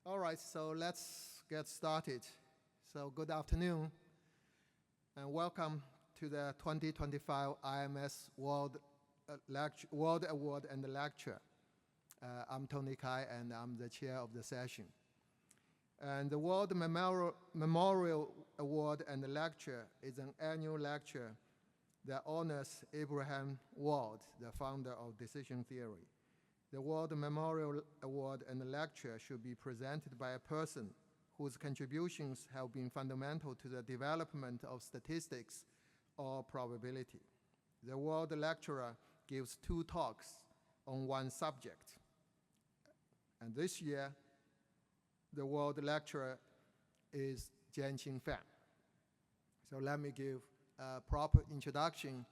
All right, so let's get started. So good afternoon, and welcome to the 2025 IMS World Award and Lecture. I'm Tony Kai, and I'm the chair of the session. And the World Memorial Award and Lecture is an annual lecture that honors Abraham Wald, the founder of decision theory. The World Memorial Award and Lecture should be presented by a person whose contributions have been fundamental to the development of statistics or probability. The World Lecturer gives 2 talks on one subject. And this year, the World Lecturer is Jianqing Fan. So let me give a proper introduction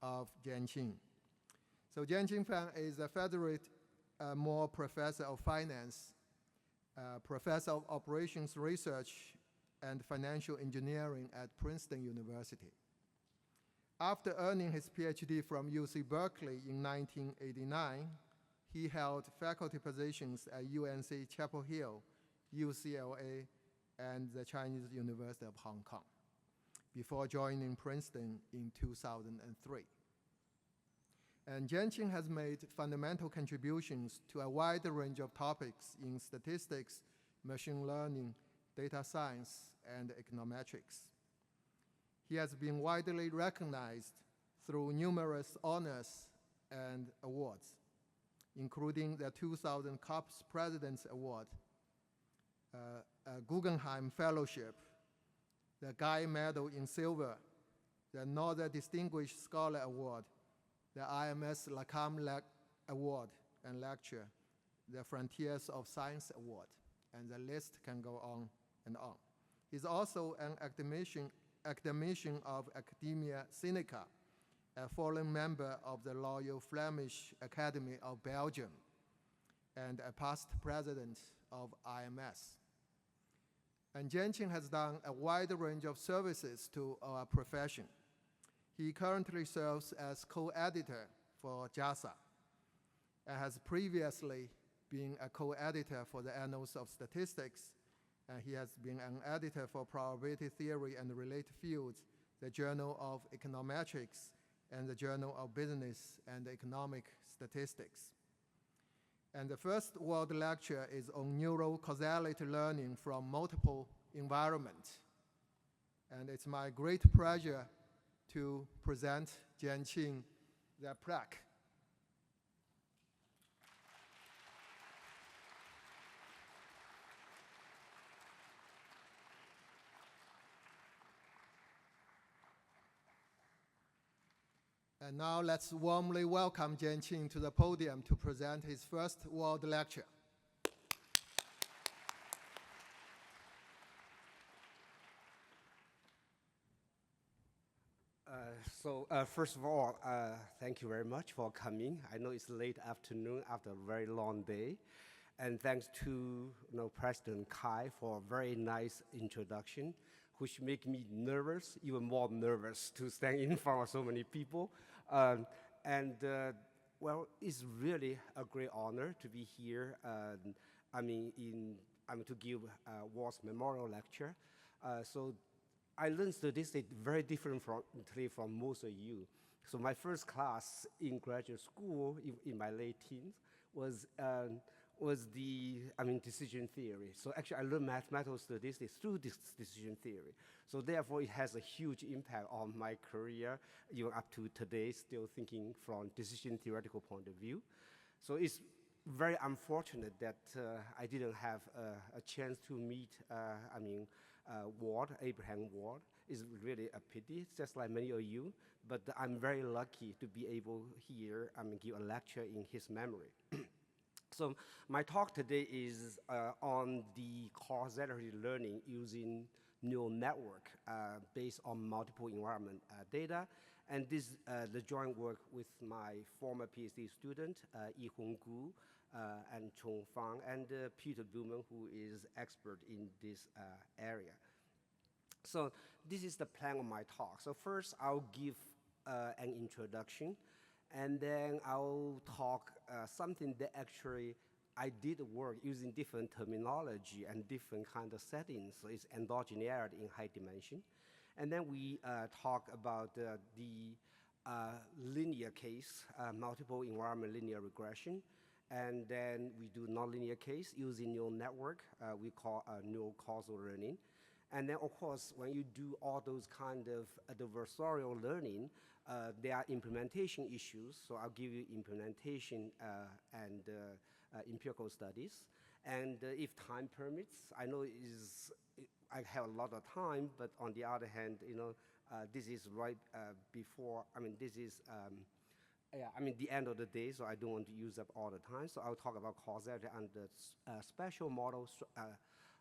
of Jianqing. So Jianqing Fan is a Federic Moore Professor of Finance, Professor of Operations Research and Financial Engineering at Princeton University. After earning his PhD from UC Berkeley in 1989, he held faculty positions at UNC Chapel Hill, UCLA, and the Chinese University of Hong Kong, before joining Princeton in 2003. And Jianqing has made fundamental contributions to a wide range of topics in statistics, machine learning, data science, and econometrics. He has been widely recognized through numerous honors and awards, including the 2000 COPS President's Award, a Guggenheim Fellowship, the Guy Medal in Silver, the Northern Distinguished Scholar Award, the IMS Lacam Award and Lecture, the Frontiers of Science Award, and the list can go on and on. He's also an academician of Academia Sinica, a foreign member of the Royal Flemish Academy of Belgium, and a past president of IMS. And Jianqing has done a wide range of services to our profession. He currently serves as co-editor for JASA and has previously been a co-editor for the Annals of Statistics, and he has been an editor for Probability Theory and Related Fields, the Journal of Econometrics, and the Journal of Business and Economic Statistics. And the first World Lecture is on neural causality learning from multiple environments. And it's my great pleasure to present Jianqing the plaque. And now let's warmly welcome Jianqing to the podium to present his first World Lecture. First of all, thank you very much for coming. I know it's late afternoon after a very long day. And thanks to President Kai for a very nice introduction, which make me nervous, even more nervous to stand in front of so many people. Well, it's really a great honor to be here. To give Wald's Memorial Lecture. So I learned statistics very differently from most of you. So my first class in graduate school in my late teens was decision theory. So actually I learned mathematical statistics through this decision theory. So therefore it has a huge impact on my career, even up to today, still thinking from decision theoretical point of view. So it's very unfortunate that I didn't have a chance to meet Abraham Wald. Is really a pity, just like many of you, but I'm very lucky to be able here give a lecture in his memory. So my talk today is on the causality learning using neural network based on multiple environment data, and this the joint work with my former PhD student, Yihong Gu, and Chong Fang, and Peter Buhlmann, who is expert in this area. So this is the plan of my talk. So first, I'll give an introduction, and then I'll talk something that actually I did work using different terminology and different kind of settings. So it's endogeneity in high dimension. And then we talk about the linear case, multiple environment linear regression. And then we do nonlinear case using neural network, we call neural causal learning. And then, of course, when you do all those kind of adversarial learning, there are implementation issues. So I'll give you implementation and empirical studies. And if time permits, I know I have a lot of time, but on the other hand, this is right before, this is, the end of the day, so I don't want to use up all the time. So I'll talk about causality and the special model,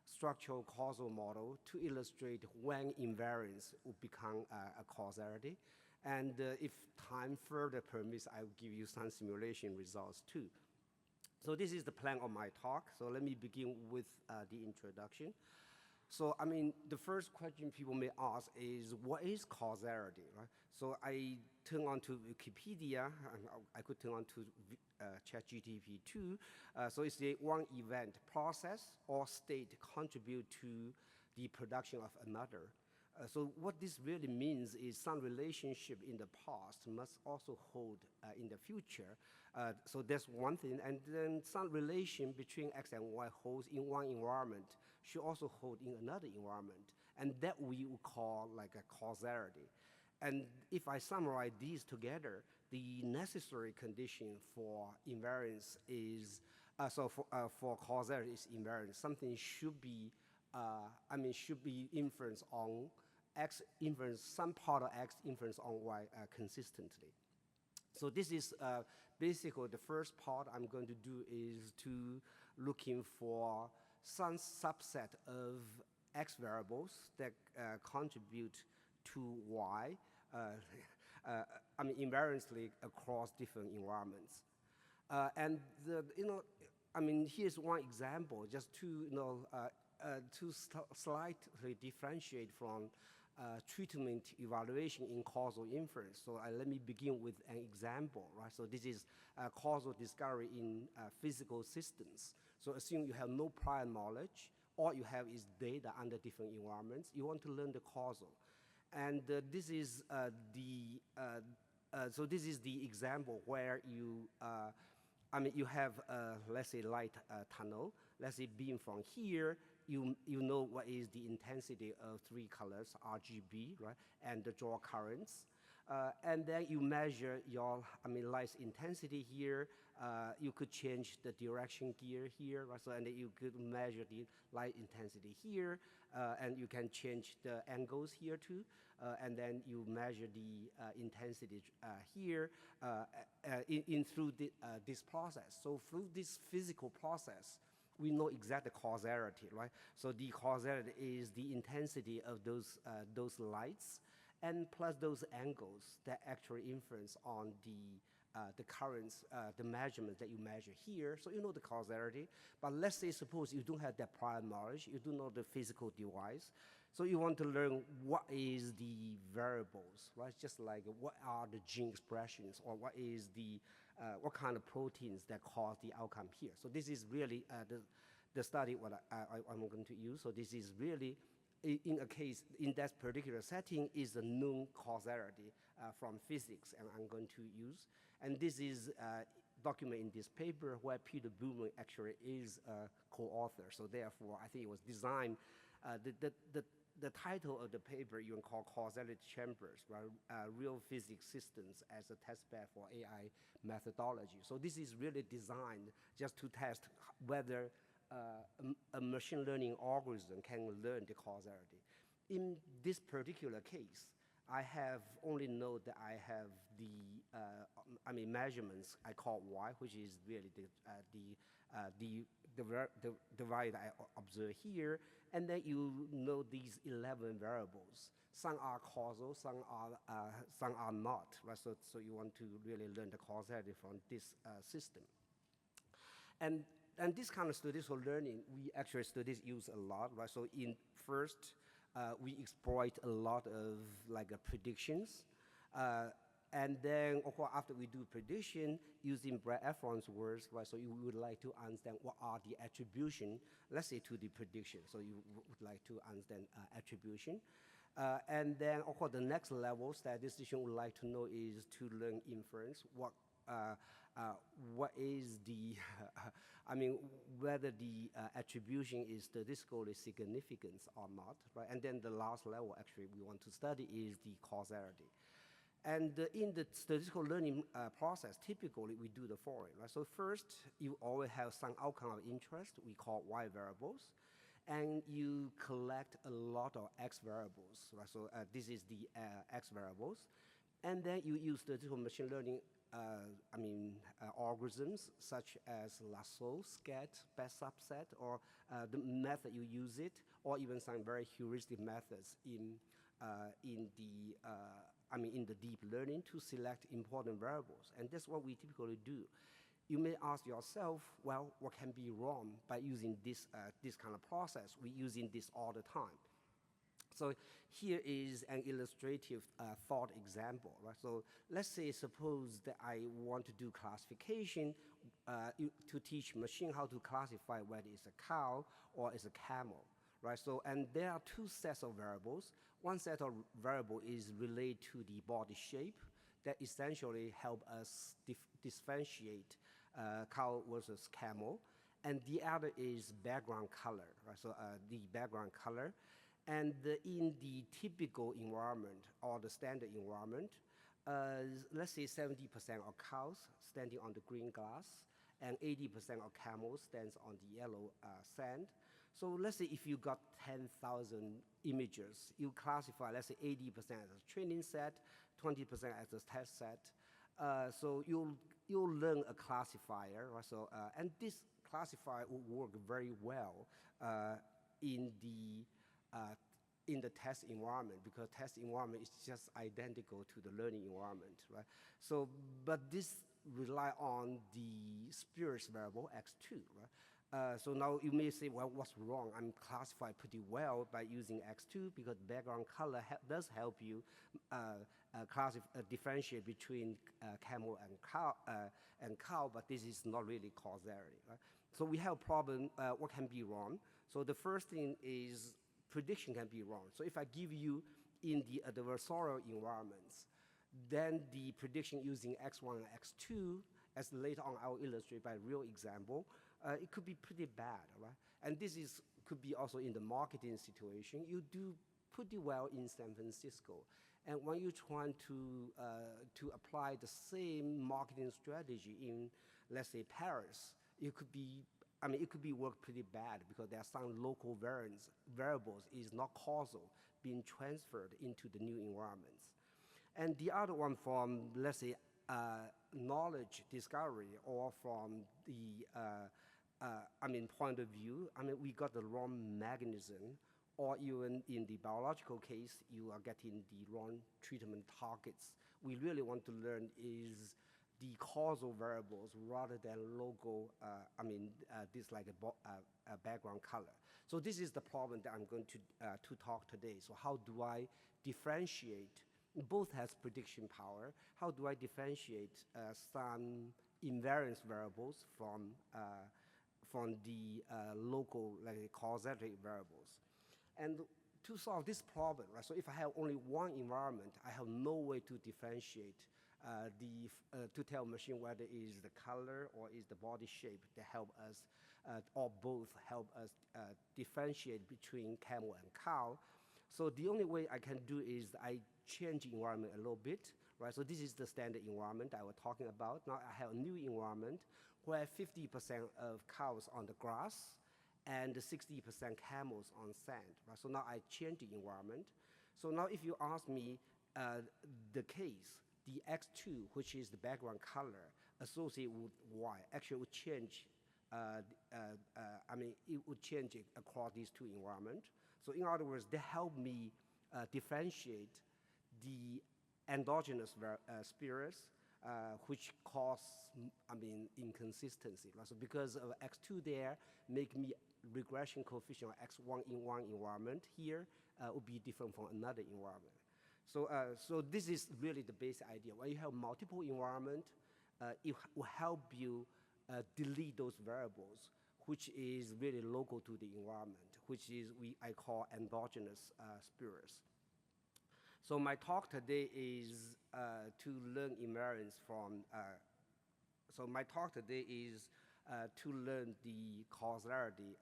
structural causal model to illustrate when invariance will become a causality. And if time further permits, I will give you some simulation results too. So this is the plan of my talk. So let me begin with the introduction. So, the first question people may ask is, what is causality, right? So I turn on to Wikipedia, and I could turn on to ChatGPT too. So it's the one event, process, or state contribute to the production of another. So what this really means is some relationship in the past must also hold in the future. So that's one thing. And then some relation between X and Y holds in one environment should also hold in another environment. And that we would call like a causality. And if I summarize these together, the necessary condition for invariance is, for causality is invariance. Something should be, should be inference on X inference, some part of X inference on Y consistently. So this is basically the first part I'm going to do is to looking for some subset of X variables that contribute to Y, invariantly across different environments. And here's one example, just to slightly differentiate from treatment evaluation in causal inference. So let me begin with an example, right? So this is causal discovery in physical systems. So assume you have no prior knowledge, all you have is data under different environments. You want to learn the causal. And this is this is the example where you, you have, let's say, light tunnel. Let's say beam from here. You know what is the intensity of three colors, RGB, right? And the draw currents. And then you measure your, light intensity here. You could change the direction gear here, right? So, and then you could measure the light intensity here, and you can change the angles here too. And then you measure the intensity here through this process. So through this physical process, we know exact causality, right? So the causality is the intensity of those lights, and plus those angles that actually influence on the currents, the measurements that you measure here. So you know the causality. But let's say, suppose you don't have that prior knowledge, you don't know the physical device. So you want to learn what is the variables, right? Just like what are the gene expressions, or what is the what kind of proteins that cause the outcome here. So this is really the study what I'm going to use. So this is really, in a case, in that particular setting, is a known causality from physics, and I'm going to use. And this is documented in this paper where Peter Boomer actually is a co-author. So therefore, I think it was designed, the title of the paper you can call Causality Chambers, right? Real physics systems as a test bed for AI methodology. So this is really designed just to test whether a machine learning algorithm can learn the causality. In this particular case, I have only know that I have the measurements I call Y, which is really the value that I observe here, and then you know these 11 variables. Some are causal, some are not, right? So you want to really learn the causality from this system. And this kind of statistical learning, we actually studies use a lot, right? So in first, we exploit a lot of like predictions. And then, of course, after we do prediction using Brad Efron's words, right? So you would like to understand what are the attribution, let's say, to the prediction. So you would like to understand attribution. And then, of course, the next level statistician would like to know is to learn inference. What is the, I mean, whether the attribution is statistically significant or not, right? And then the last level, actually, we want to study is the causality. And in the statistical learning process, typically we do the following, right? So first, you always have some outcome of interest we call Y variables, and you collect a lot of X variables, right? So this is the X variables, and then you use statistical machine learning algorithms such as lasso, scat, best subset, or the method you use it, or even some very heuristic methods in the deep learning to select important variables. And that's what we typically do. You may ask yourself, well, what can be wrong by using this kind of process? We're using this all the time. So here is an illustrative thought example, right? So let's say, suppose that I want to do classification to teach machine how to classify whether it's a cow or it's a camel, right? So, and there are two sets of variables. One set of variable is related to the body shape that essentially help us differentiate cow versus camel, and the other is background color, right? So the background color. And in the typical environment or the standard environment, let's say 70% of cows standing on the green grass and 80% of camels stands on the yellow sand. So let's say if you got 10,000 images, you classify, let's say 80% as a training set, 20% as a test set. So you'll learn a classifier, right? So, and this classifier will work very well in the test environment, because test environment is just identical to the learning environment, right? So, but this rely on the spurious variable x2, right? So now you may say, well, what's wrong? I'm classified pretty well by using x2 because background color does help you differentiate between camel and cow, but this is not really causality, right? So we have a problem, what can be wrong? So the first thing is prediction can be wrong. So if I give you in the adversarial environments, then the prediction using x1 and x2, as later on I will illustrate by a real example, it could be pretty bad, right? And this could be also in the marketing situation. You do pretty well in San Francisco, and when you try to apply the same marketing strategy in, let's say, Paris, it could be work pretty bad because there are some local variables is not causal being transferred into the new environments. And the other one from, let's say, knowledge discovery or from the, point of view, we got the wrong mechanism, or even in the biological case, you are getting the wrong treatment targets. We really want to learn is the causal variables rather than local, this like a background color. So this is the problem that I'm going to talk today. So how do I differentiate, both has prediction power, how do I differentiate some invariance variables from the local, like causality variables? And to solve this problem, right, so if I have only one environment, I have no way to differentiate to tell machine whether it is the color or is the body shape that help us, or both help us differentiate between camel and cow. So the only way I can do is I change environment a little bit, right? So this is the standard environment I was talking about. Now I have a new environment where 50% of cows on the grass and 60% camels on sand, right? So now I change the environment. So now if you ask me the case, the X2, which is the background color associated with Y, actually would change, it would change it across these two environments. So in other words, they help me differentiate the endogenous spurious, which cause, inconsistency. Right? So because of X2 there, make me regression coefficient of X1 in one environment here would be different from another environment. So this is really the basic idea. When you have multiple environment, it will help you delete those variables, which is really local to the environment, which is I call endogenous spurious. So my talk today is to learn invariance from. So my talk today is to learn the causality.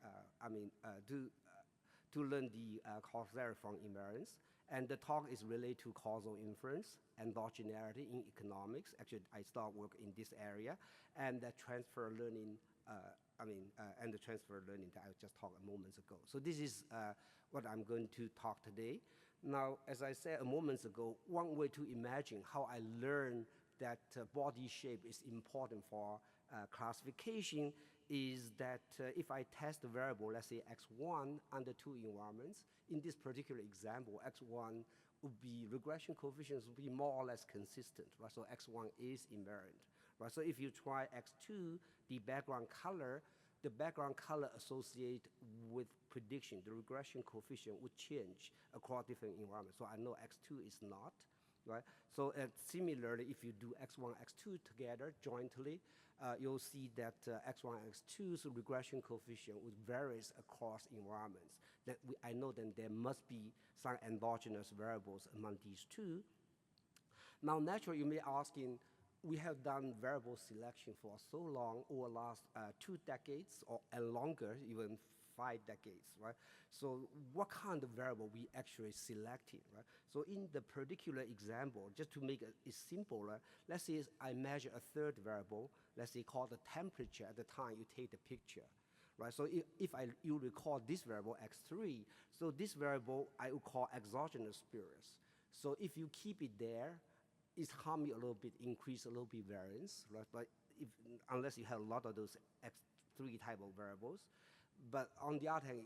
To learn the causality from invariance. And the talk is related to causal inference, endogeneity in economics. Actually, I start work in this area, and the transfer learning. And the transfer learning that I just talked a moment ago. So this is what I'm going to talk today. Now, as I said a moment ago, one way to imagine how I learn that body shape is important for classification is that if I test a variable, let's say x1 under two environments, in this particular example, x1 would be regression coefficients would be more or less consistent, right? So x1 is invariant, right? So if you try x2, the background color associated with prediction, the regression coefficient would change across different environments. So I know x2 is not, right? So similarly, if you do x1, x2 together jointly, you'll see that x1, x2's regression coefficient would varies across environments. That I know that there must be some endogenous variables among these two. Now, naturally, you may asking, we have done variable selection for so long, over the last 2 decades and longer, even 5 decades, right? So what kind of variable we actually selected, right? So in the particular example, just to make it simpler, let's say I measure a third variable, let's say called the temperature at the time you take the picture, right? So if you recall this variable x3, so this variable I will call exogenous spurious. So if you keep it there, it's harm you a little bit, increase a little bit variance, right? But unless you have a lot of those x3 type of variables. But on the other hand,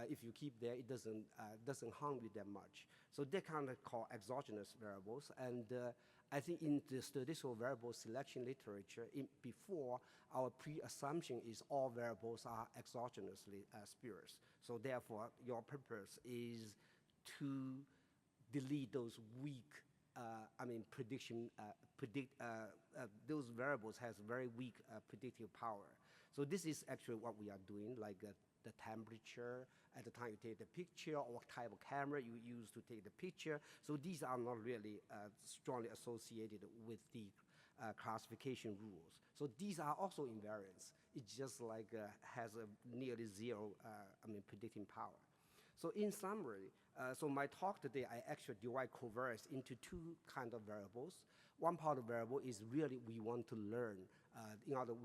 if you keep there, it doesn't harm you that much. So they kind of call exogenous variables. And I think in the statistical variable selection literature, before our pre-assumption is all variables are exogenously spurious. So therefore, your purpose is to delete those weak those variables has very weak predictive power. So this is actually what we are doing, like the temperature at the time you take the picture, or what type of camera you use to take the picture. So these are not really strongly associated with the classification rules. So these are also invariants. It just like has a nearly zero predicting power. So in summary, so my talk today, I actually divide covariance into 2 kinds of variables. One part of the variable is really we want to learn,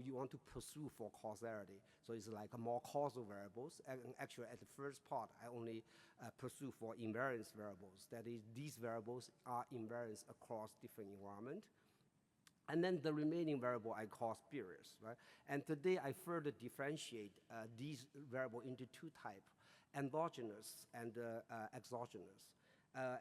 we want to pursue for causality. So it's like a more causal variables. And actually, at the first part, I only pursue for invariance variables. That is, these variables are invariants across different environments. And then the remaining variable I call spurious, right? And today I further differentiate these variables into 2 types. Endogenous and exogenous.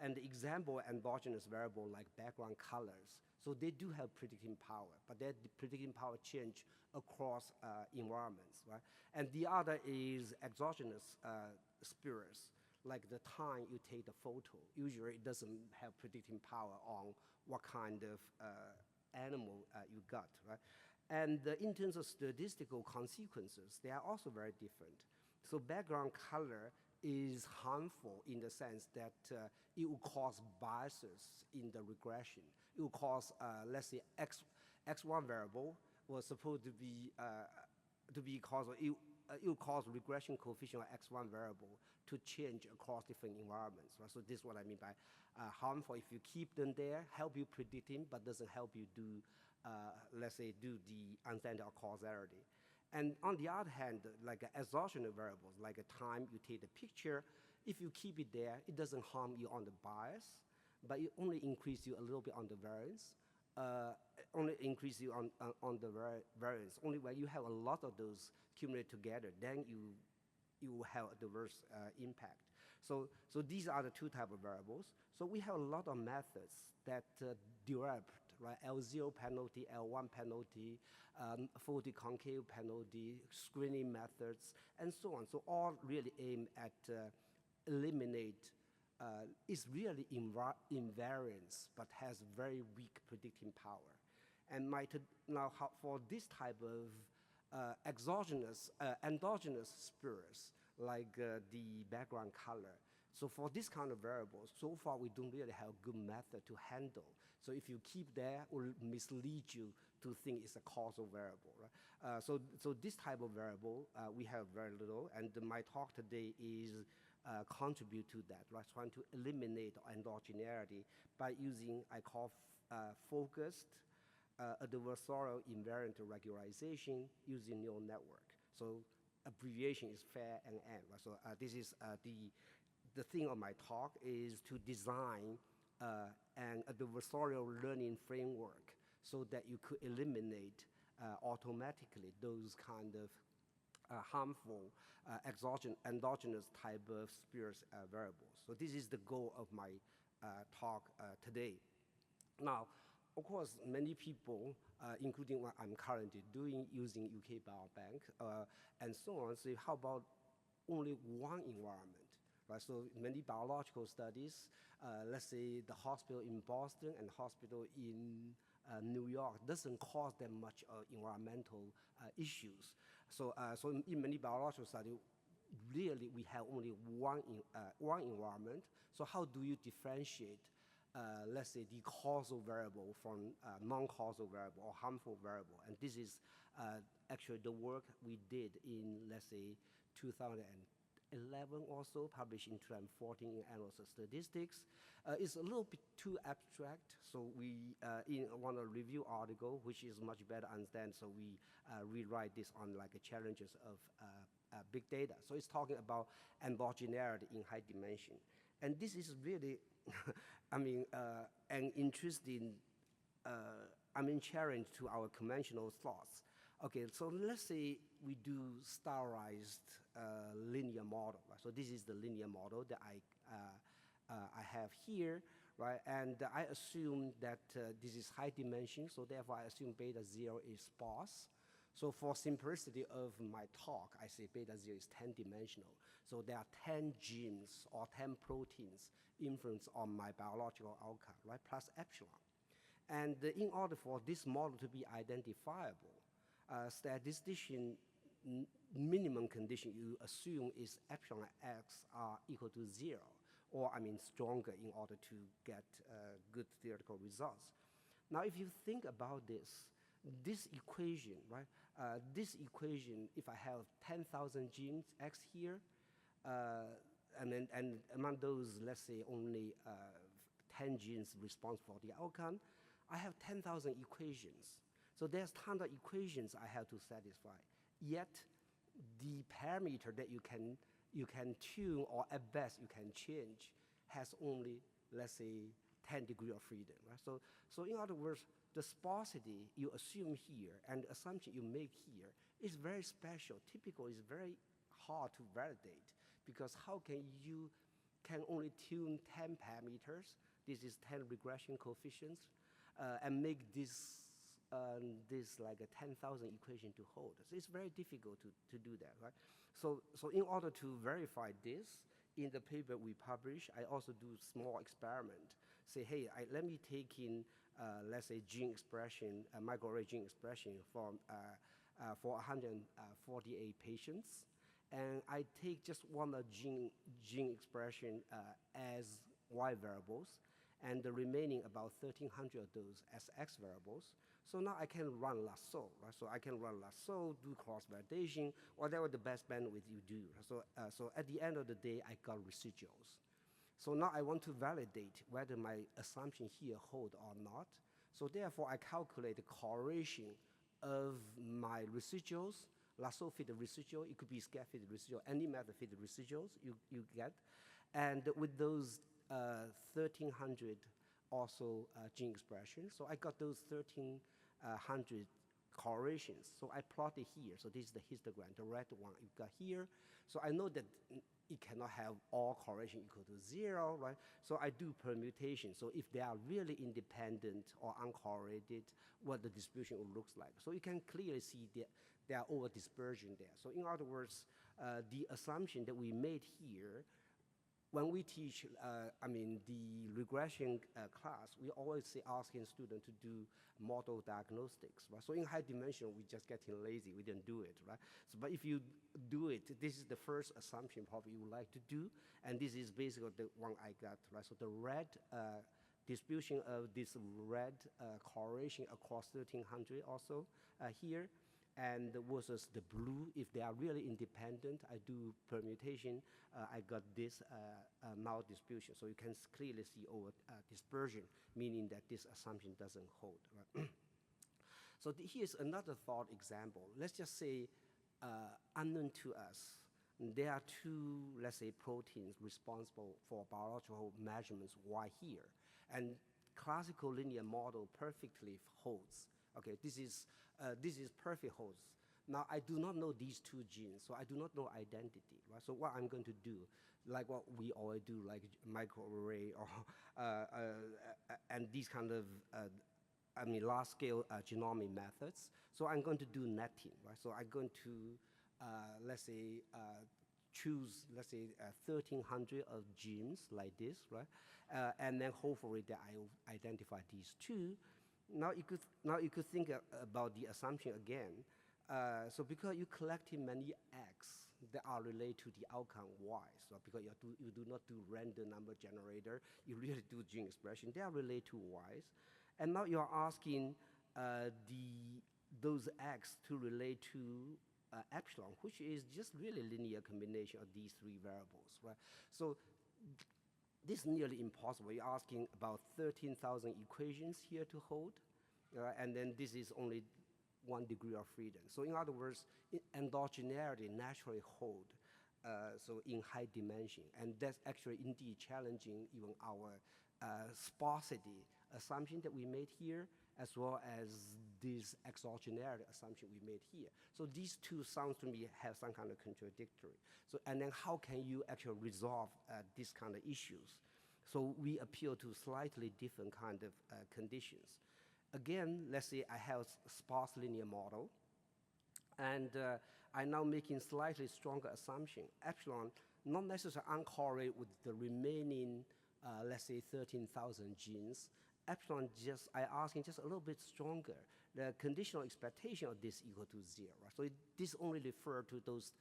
And the example endogenous variable like background colors. So they do have predicting power, but their predicting power change across environments, right? And the other is exogenous spurious, like the time you take the photo. Usually it doesn't have predicting power on what kind of animal you got, right? And in terms of statistical consequences, they are also very different. So background color is harmful in the sense that it will cause biases in the regression. It will cause, let's say, x1 variable was supposed to be causal. It will cause regression coefficient of x1 variable to change across different environments. Right? So this is what I mean by harmful. If you keep them there, help you predicting, but doesn't help you do, let's say, do the understanding of causality. And on the other hand, like exogenous variables, like a time you take the picture, if you keep it there, it doesn't harm you on the bias, but it only increase you a little bit on the variance, only increase you on the variance. Only when you have a lot of those accumulated together, then you have a diverse impact. So these are the 2 types of variables. So we have a lot of methods that derived, right? L0 penalty, L1 penalty, 40 concave penalty, screening methods, and so on. So all really aim at eliminate is really invariance, but has very weak predicting power. And for this type of endogenous spheres, like the background color, so for this kind of variables, so far we don't really have a good method to handle. So if you keep there, it will mislead you to think it's a causal variable, right? So this type of variable, we have very little, and my talk today is contribute to that, right? Trying to eliminate endogeneity by using, I call focused adversarial invariant regularization using neural network. So abbreviation is FAIR and N, right? So this is the thing of my talk is to design an adversarial learning framework so that you could eliminate automatically those kind of harmful endogenous type of spheres variables. So this is the goal of my talk today. Now, of course, many people, including what I'm currently doing using UK Biobank and so on, say, how about only one environment? Right, so many biological studies, let's say the hospital in Boston and hospital in New York doesn't cause them much environmental issues. So in many biological studies, really we have only one environment. So how do you differentiate, let's say, the causal variable from non-causal variable or harmful variable? And this is actually the work we did in, let's say, 2011 or so, published in 2014 in Annals of Statistics. It's a little bit too abstract, so we want to review article, which is much better understand, so we rewrite this on like the challenges of big data. So it's talking about endogeneity in high dimension. And this is really, I mean, an interesting, challenge to our conventional thoughts. Okay, so let's say we do sterilized linear model. Right? So this is the linear model that I have here, right? And I assume that this is high dimension, so therefore I assume beta 0 is sparse. So for simplicity of my talk, I say beta 0 is 10-dimensional. So there are 10 genes or 10 proteins influence on my biological outcome, right, plus epsilon. And in order for this model to be identifiable, statistician minimum condition you assume is epsilon x are equal to 0, or stronger in order to get good theoretical results. Now, if you think about this equation, right? This equation, if I have 10,000 genes x here, and among those, let's say only 10 genes responsible for the outcome, I have 10,000 equations. So there's tons of equations I have to satisfy. Yet, the parameter that you can tune, or at best you can change, has only, let's say, 10 degree of freedom. Right? So in other words, the sparsity you assume here and the assumption you make here is very special. Typical is very hard to validate, because how can you only tune 10 parameters? This is 10 regression coefficients, and make this like a 10,000 equation to hold. So it's very difficult to do that, right? So in order to verify this, in the paper we publish, I also do small experiment. Say, hey, let me take in, let's say, gene expression, microarray gene expression for 148 patients, and I take just one gene expression as Y variables, and the remaining about 1,300 of those as X variables. So now I can run lasso, right? So I can run lasso, do cross-validation, whatever the best bandwidth you do. So at the end of the day, I got residuals. So now I want to validate whether my assumption here hold or not. So therefore, I calculate the correlation of my residuals. Lasso fit the residual. It could be scale fit the residual. Any method fit the residuals you get. And with those 1,300 also gene expressions. So I got those 1,300 correlations. So I plotted here. So this is the histogram, the red one you got here. So I know that it cannot have all correlation equal to 0, right? So I do permutation. So if they are really independent or uncorrelated, what the distribution looks like. So you can clearly see that there are over dispersion there. So in other words, the assumption that we made here when we teach, the regression class, we always say asking students to do model diagnostics, right? So in high dimension, we just getting lazy, we didn't do it, right? So, but if you do it, this is the first assumption probably you would like to do, and this is basically the one I got, right? So the red distribution of this red correlation across 1300 also here, and versus the blue, if they are really independent, I do permutation, I got this maldistribution. So you can clearly see over dispersion, meaning that this assumption doesn't hold. Right? So here's another thought example. Let's just say unknown to us, there are two, let's say, proteins responsible for biological measurements Y here. And classical linear model perfectly holds. Okay, this is perfect holds. Now, I do not know these two genes, so I do not know identity, right? So what I'm going to do, like what we always do, like microarray or and these kind of, large-scale genomic methods. So I'm going to do netting, right? So I'm going to, let's say, choose, let's say, 1,300 of genes like this, right? And then hopefully that I will identify these two. Now you could think about the assumption again. So because you collected many X that are related to the outcome Y, so because you do not do random number generator, you really do gene expression, they are related to Ys. And now you are asking those X to relate to epsilon, which is just really linear combination of these three variables, right? So this is nearly impossible. You're asking about 13,000 equations here to hold, and then this is only 1 degree of freedom. So in other words, endogeneity naturally hold, so in high dimension, and that's actually indeed challenging even our sparsity assumption that we made here, as well as this exogeneity assumption we made here. So these two sounds to me have some kind of contradictory. So, and then how can you actually resolve these kind of issues? So we appeal to slightly different kind of conditions. Again, let's say I have a sparse linear model, and I'm now making slightly stronger assumption. Epsilon not necessarily uncorrelate with the remaining, let's say, 13,000 genes. Epsilon I asking just a little bit stronger. The conditional expectation of this equal to 0. Right? So this only refer to those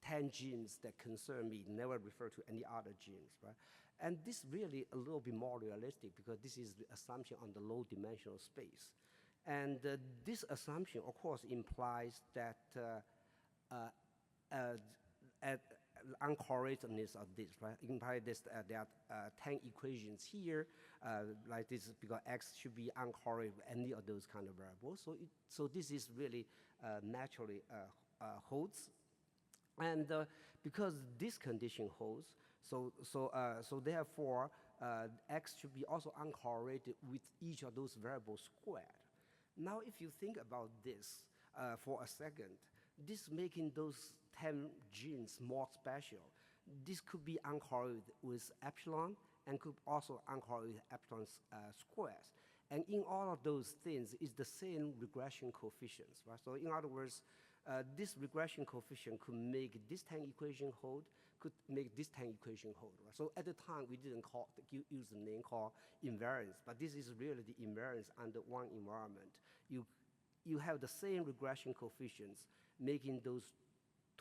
10 genes that concern me, never refer to any other genes, right? And this really a little bit more realistic because this is the assumption on the low dimensional space. And this assumption, of course, implies that uncorrelatedness of this, right? Implies this, there are 10 equations here, like this, because X should be uncorrelated with any of those kind of variables. So this is really naturally holds. And because this condition holds, so therefore, X should be also uncorrelated with each of those variables squared. Now, if you think about this for a second, this making those 10 genes more special. This could be uncorrelated with epsilon and could also uncorrelate with epsilon squares. And in all of those things, it's the same regression coefficients, right? So in other words, this regression coefficient could make this 10 equation hold, could make this 10 equation hold, right? So at the time, we didn't use the name called invariance, but this is really the invariance under one environment. You have the same regression coefficients making those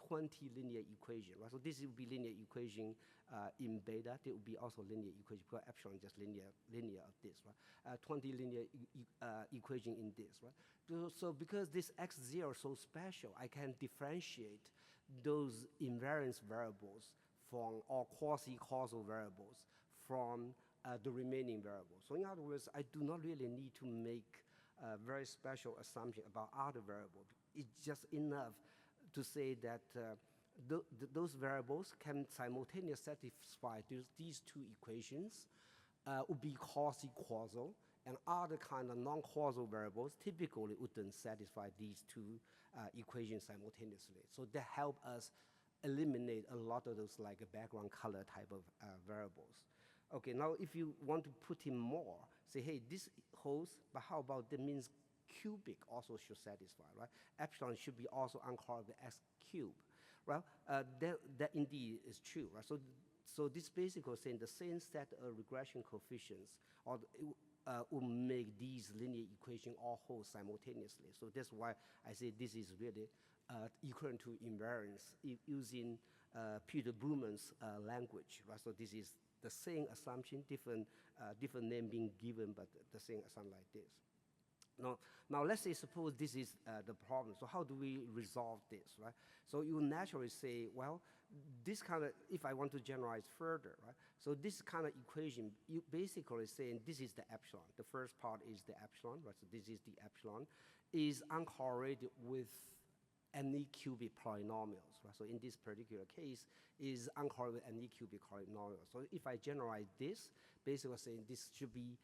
20 linear equation, right? So this would be linear equation in beta. There would be also linear equation because epsilon is just linear of this, right? 20 linear equation in this, right? So because this x0 is so special, I can differentiate those invariance variables from, or quasi-causal variables from the remaining variables. So in other words, I do not really need to make a very special assumption about other variables. It's just enough to say that those variables can simultaneously satisfy these two equations, would be quasi-causal, and other kind of non-causal variables typically wouldn't satisfy these two equations simultaneously. So that help us eliminate a lot of those like background color type of variables. Okay, now if you want to put in more, say, hey, this holds, but how about that means cubic also should satisfy, right? Epsilon should be also uncorrelated with x cubed. Well, that indeed is true, right? So so this basically saying the same set of regression coefficients or will make these linear equations all hold simultaneously. So that's why I say this is really equivalent to invariance using Peter Blumen's language. Right? So this is the same assumption, different name being given, but the same assumption like this. Now let's say suppose this is the problem. So how do we resolve this, right? So you naturally say, well, this kind of, if I want to generalize further, right? So this kind of equation, you basically saying this is the epsilon. The first part is the epsilon, right? So this is the epsilon, is uncorrelated with any cubic polynomials, right? So in this particular case, is uncorrelated with any cubic polynomials. So if I generalize this, basically saying this should be,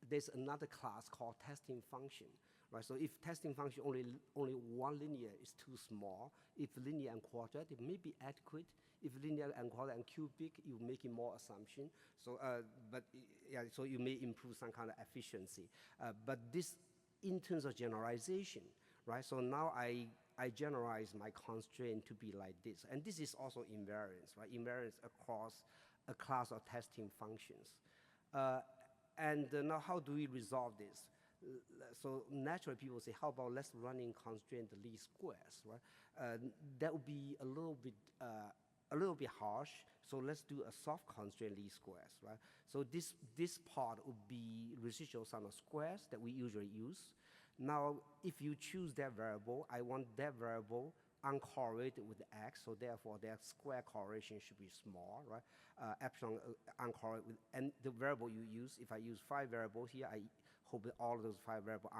there's another class called testing function, right? So if testing function only one linear is too small, if linear and quadratic may be adequate. If linear and quadratic and cubic, you make it more assumption. So, so you may improve some kind of efficiency. But this, in terms of generalization, right? So now I generalize my constraint to be like this, and this is also invariance, right? Invariance across a class of testing functions. And now how do we resolve this? So naturally people say, how about let's run in constraint the least squares, right? That would be a little bit harsh. So let's do a soft constraint least squares, right? So this part would be residual sum of squares that we usually use. Now, if you choose that variable, I want that variable uncorrelated with x, so therefore their square correlation should be small, right? Epsilon uncorrelated with, and the variable you use, if I use 5 variables here, I hope that all of those 5 variables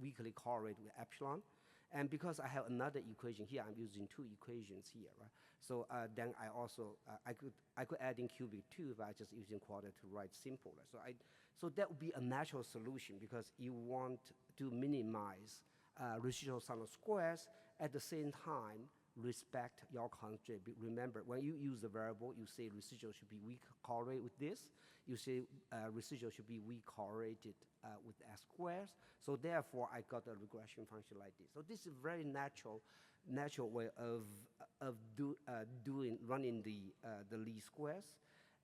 weakly correlate with epsilon. And because I have another equation here, I'm using 2 equations here, right? So then I also, I could add in cubic too by just using quadratic to write simple. Right? So that would be a natural solution because you want to minimize residual sum of squares, at the same time respect your constraint. Remember, when you use the variable, you say residual should be weak correlated with this. You say residual should be weak correlated with s squares. So therefore, I got a regression function like this. So this is a very natural way of running the least squares.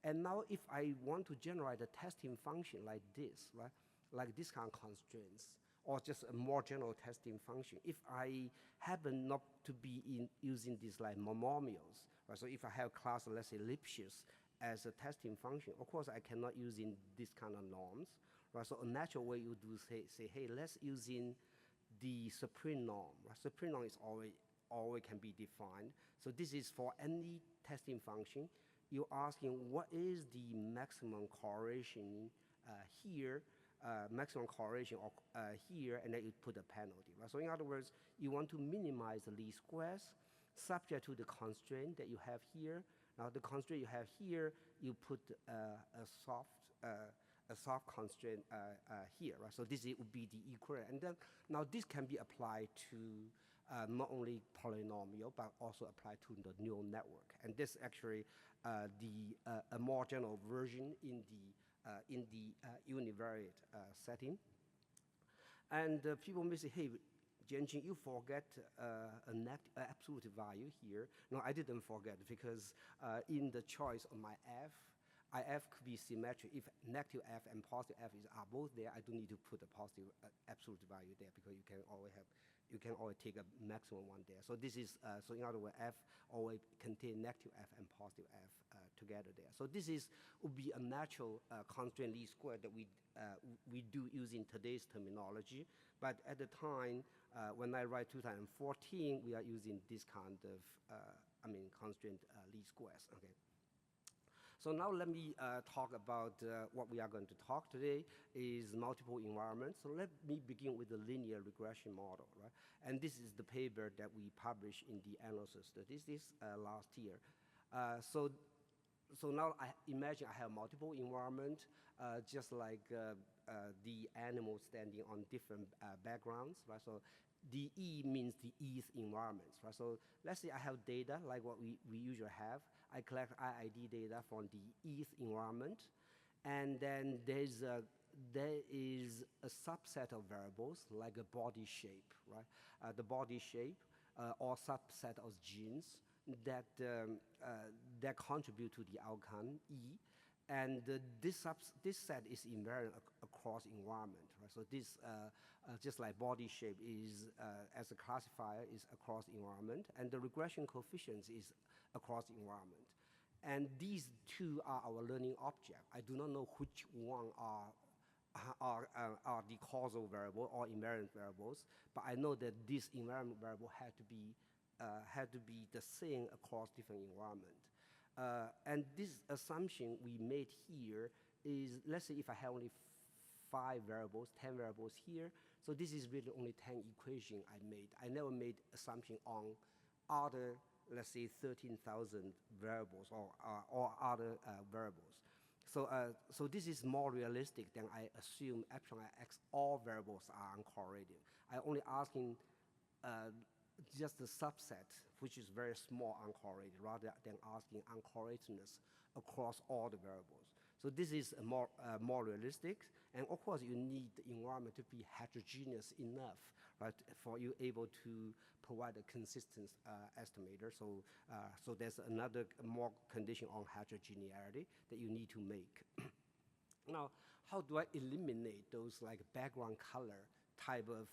And now if I want to generate a testing function like this, right, like this kind of constraints, or just a more general testing function, if I happen not to be using these like monomials, right? So if I have class, let's say Lipschitz as a testing function, of course I cannot use in this kind of norms, right? So a natural way you do say, hey, let's use in the supreme norm, right? Supreme norm is always can be defined. So this is for any testing function. You're asking what is the maximum correlation here, maximum correlation here, and then you put a penalty, right? So in other words, you want to minimize the least squares subject to the constraint that you have here. Now the constraint you have here, you put a soft constraint here, right? So this would be the equivalent. And then now this can be applied to not only polynomial, but also applied to the neural network. And this actually a more general version in the univariate setting. And people may say, hey, Jianqing, you forget an absolute value here. No, I didn't forget, because in the choice of my f, if could be symmetric. If negative f and positive f are both there, I don't need to put a positive absolute value there, because you can always take a maximum one there. So this is, so in other words, f always contain negative f and positive f together there. So this would be a natural constraint least square that we do using today's terminology. But at the time, when I write 2014, we are using this kind of, constraint least squares, okay? So now let me talk about what we are going to talk today is multiple environments. So let me begin with the linear regression model, right? And this is the paper that we published in the Annals of Statistics last year. So now I imagine I have multiple environment, just like the animals standing on different backgrounds, right? So the E means the E's environments, right? So let's say I have data like what we usually have. I collect IID data from the E's environment, and then there is a subset of variables like a body shape, right? The body shape or subset of genes that that contribute to the outcome E, and this set is invariant across environment, right? So this just like body shape is as a classifier is across environment, and the regression coefficients is across environment, and these two are our learning object. I do not know which one are the causal variable or invariant variables, but I know that this invariant variable had to be the same across different environment. And this assumption we made here is, let's say if I have only 5 variables, 10 variables here, so this is really only 10 equation I made. I never made assumption on other, let's say 13,000 variables or other variables. So this is more realistic than I assume epsilon x all variables are uncorrelated. I only asking just the subset, which is very small uncorrelated, rather than asking uncorrelatedness across all the variables. So this is more realistic, and of course you need the environment to be heterogeneous enough, right, for you able to provide a consistent estimator. So there's another more condition on heterogeneity that you need to make. Now, how do I eliminate those like background color type of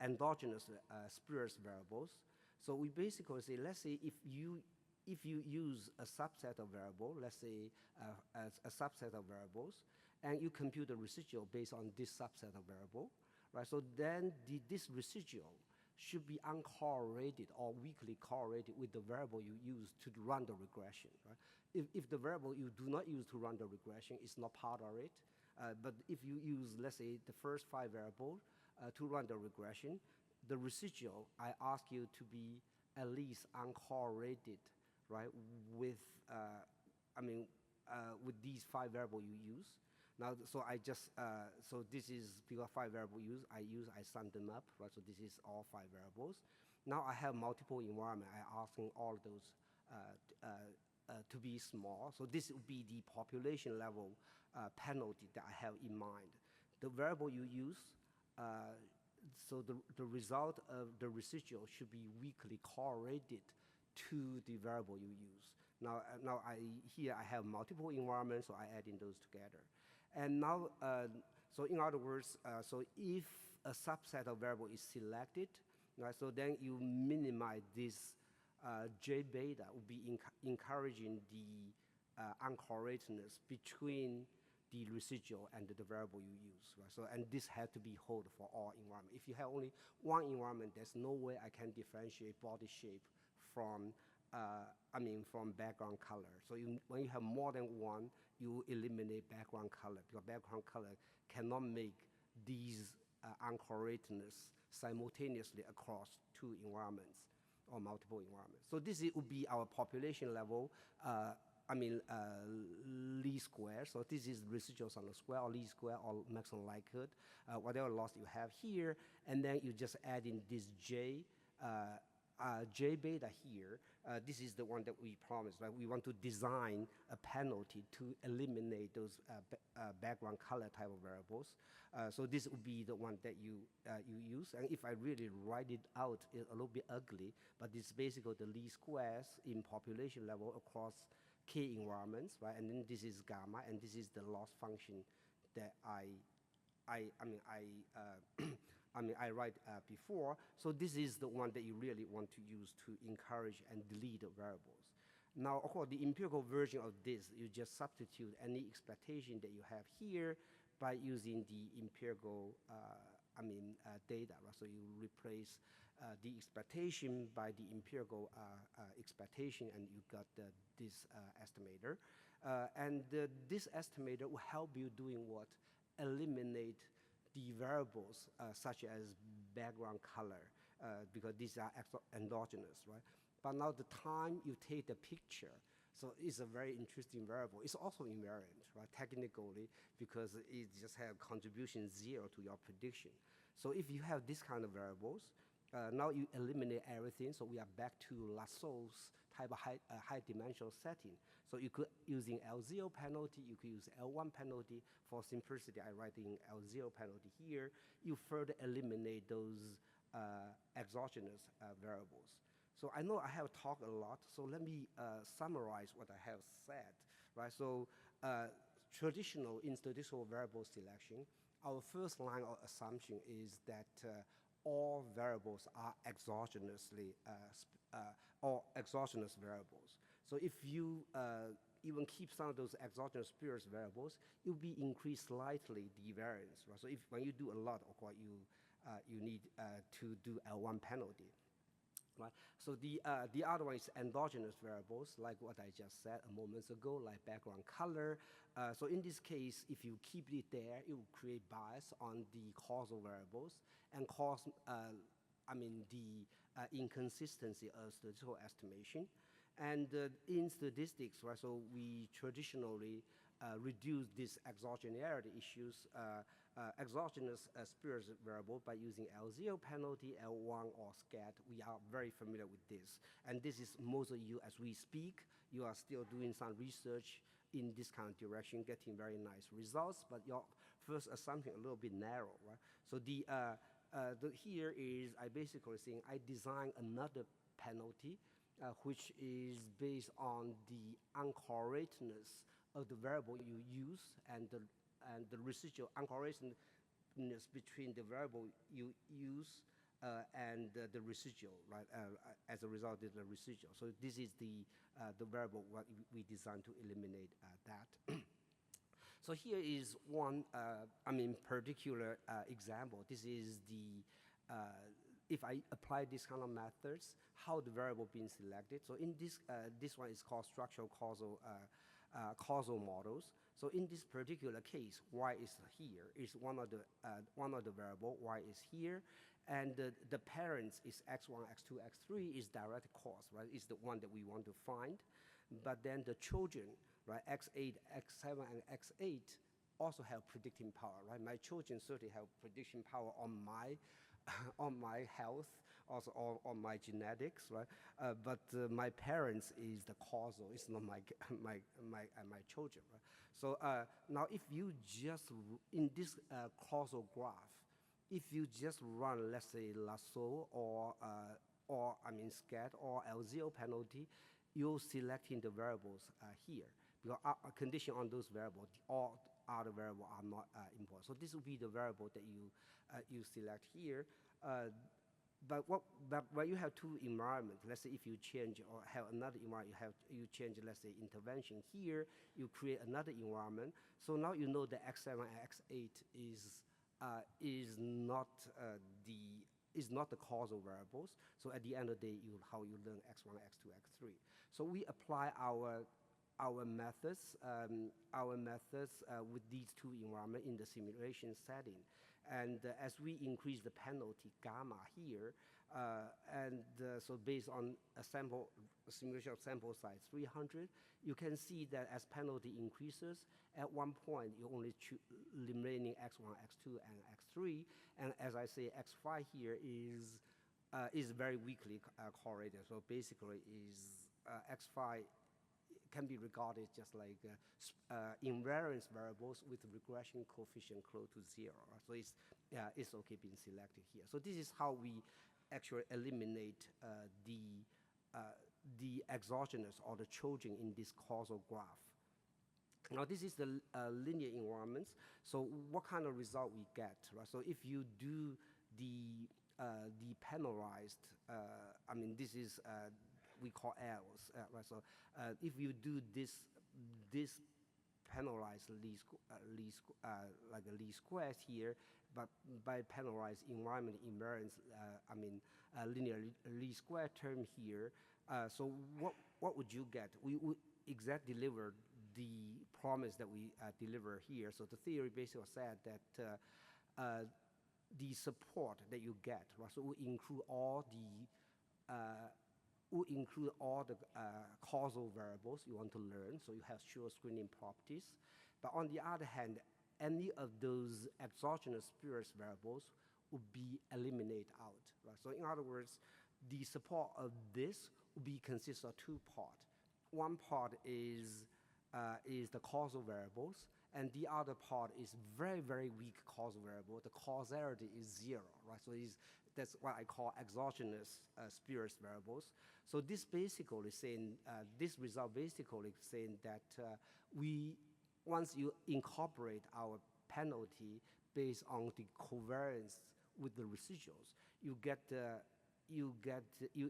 endogenous spurious variables? So we basically say, let's say if you use a subset of variable, let's say as a subset of variables, and you compute the residual based on this subset of variable, right? So then this residual should be uncorrelated or weakly correlated with the variable you use to run the regression, right? If the variable you do not use to run the regression is not part of it, but if you use, let's say, the first 5 variables to run the regression, the residual, I ask you to be at least uncorrelated, right, with, with these 5 variables you use. Now, so I just, so this is because 5 variable I sum them up, right? So this is all 5 variables. Now I have multiple environment. I asking all those to be small. So this would be the population level penalty that I have in mind. The variable you use, so the result of the residual should be weakly correlated to the variable you use. Now here I have multiple environments, so I add in those together. And now, so in other words, so if a subset of variable is selected, right, so then you minimize this J beta would be encouraging the uncorrelatedness between the residual and the variable you use, right? So, and this had to be hold for all environment. If you have only one environment, there's no way I can differentiate body shape from, from background color. So when you have more than one, you eliminate background color, because background color cannot make these uncorrelatedness simultaneously across 2 environments or multiple environments. So this would be our population level, least square. So this is residuals on the square or least square or maximum likelihood, whatever loss you have here, and then you just add in this J beta here. This is the one that we promised, right? We want to design a penalty to eliminate those background color type of variables. So this would be the one that you use. And if I really write it out, it's a little bit ugly, but it's basically the least squares in population level across K environments, right? And then this is gamma, and this is the loss function that I write before. So this is the one that you really want to use to encourage and delete the variables. Now, of course, the empirical version of this, you just substitute any expectation that you have here by using the empirical data, right? So you replace the expectation by the empirical expectation, and you got this estimator. This estimator will help you doing what? Eliminate the variables such as background color, because these are endogenous, right? But now the time you take the picture, so it's a very interesting variable. It's also invariant, right, technically, because it just has contribution 0 to your prediction. So if you have this kind of variables, now you eliminate everything, so we are back to Lassau's type of high dimensional setting. So you could, using L0 penalty, you could use L1 penalty. For simplicity, I write in L0 penalty here. You further eliminate those exogenous variables. So I know I have talked a lot, so let me summarize what I have said, right? So traditional in statistical variable selection, our first line of assumption is that all variables are exogenously or exogenous variables. So if you even keep some of those exogenous spurious variables, it will be increased slightly the variance, right? So if when you do a lot, of course you need to do L1 penalty. Right? So the other one is endogenous variables, like what I just said a moment ago, like background color. So in this case, if you keep it there, it will create bias on the causal variables and cause, the inconsistency of statistical estimation. And in statistics, right, so we traditionally reduce these exogeneity issues, exogenous spurious variable by using L0 penalty, L1, or SCAT. We are very familiar with this. And this is most of you, as we speak, you are still doing some research in this kind of direction, getting very nice results, but your first assumption a little bit narrow, right? So here is, I basically saying, I design another penalty which is based on the uncorrelateness of the variable you use and the residual uncorrelateness between the variable you use and the residual, right? As a result, is the residual. So this is the variable what we designed to eliminate that. So here is one, particular example. This is the if I apply this kind of methods, how the variable being selected. So in this one is called structural causal models. So in this particular case, y is here, is one of the variable, y is here, and the parents is x1, x2, x3 is direct cause, right? Is the one that we want to find, but then the children, right, x8, x7, and x8 also have predicting power, right? My children certainly have prediction power on my on my health, also on my genetics, right? But my parents is the causal. It's not my children, right? So now, if you just in this causal graph, if you just run, let's say, lasso or SCAT or L0 penalty, you're selecting the variables here because a condition on those variables, all other variables are not important. So this will be the variable that you select here. But when you have two environments, let's say if you change or have another environment, you change, let's say, intervention here, you create another environment. So now you know that x7 and x8 is not the causal variables. So at the end of the day, how you learn x1, x2, x3. So we apply our methods with these two environments in the simulation setting. And as we increase the penalty gamma here, so based on a simulation of sample size 300, you can see that as penalty increases, at one point you only eliminating x1, x2, and x3, and as I say, x5 here is very weakly correlated. So basically, x5 can be regarded just like invariance variables with regression coefficient close to 0. So it's okay being selected here. So this is how we actually eliminate the exogenous or the children in this causal graph. Now this is the linear environments. So what kind of result we get, right? So if you do the penalized, this is we call L's, right? So if you do this penalized like a least squares here, but by penalized environment invariance, linear least square term here. So what would you get? We would exactly deliver the promise that we deliver here. So the theory basically said that the support that you get, right? So we include all the causal variables you want to learn, so you have sure screening properties. But on the other hand, any of those exogenous spurious variables would be eliminated out, right? So in other words, the support of this would be consist of two parts. One part is the causal variables, and the other part is very, very weak causal variable. The causality is 0, right? So that's what I call exogenous spurious variables. So this basically saying, this result basically saying that once you incorporate our penalty based on the covariance with the residuals, you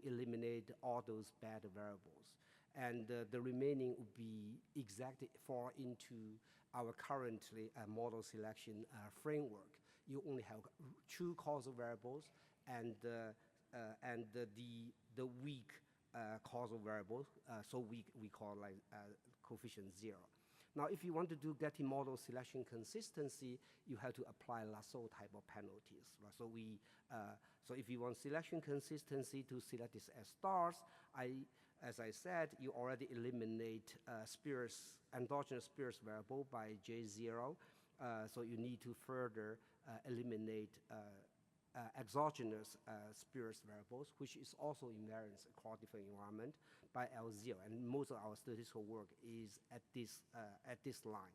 eliminate all those bad variables. And the remaining would be exactly fall into our currently model selection framework. You only have two causal variables and the weak causal variable, so weak we call like coefficient 0. Now, if you want to do getting model selection consistency, you have to apply lasso type of penalties. Right? So if you want selection consistency to select this as stars, as I said, you already eliminate endogenous spurious variable by J0. So you need to further eliminate exogenous spurious variables, which is also invariance across different environment by L0. And most of our statistical work is at this line.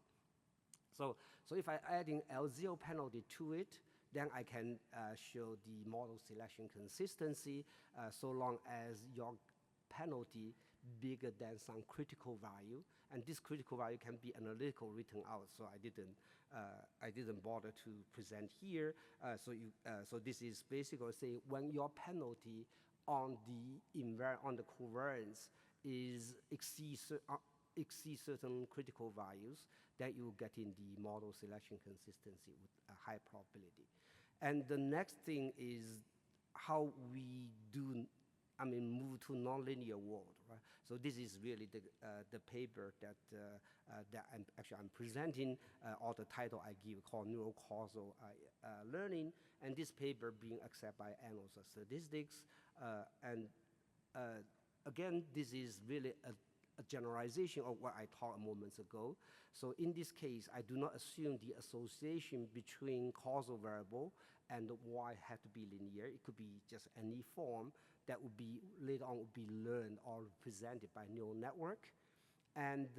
So if I adding L0 penalty to it, then I can show the model selection consistency so long as your penalty bigger than some critical value, and this critical value can be analytical written out. So I didn't bother to present here. So this is basically say when your penalty on the covariance exceeds certain critical values, that you get in the model selection consistency with a high probability. And the next thing is how we move to nonlinear world, right? So this is really the paper that I'm presenting, or the title I give called Neurocausal Learning, and this paper being accepted by Annals of Statistics. Again, this is really a generalization of what I talked moments ago. So in this case, I do not assume the association between causal variable and Y had to be linear. It could be just any form that would be later on would be learned or represented by neural network. And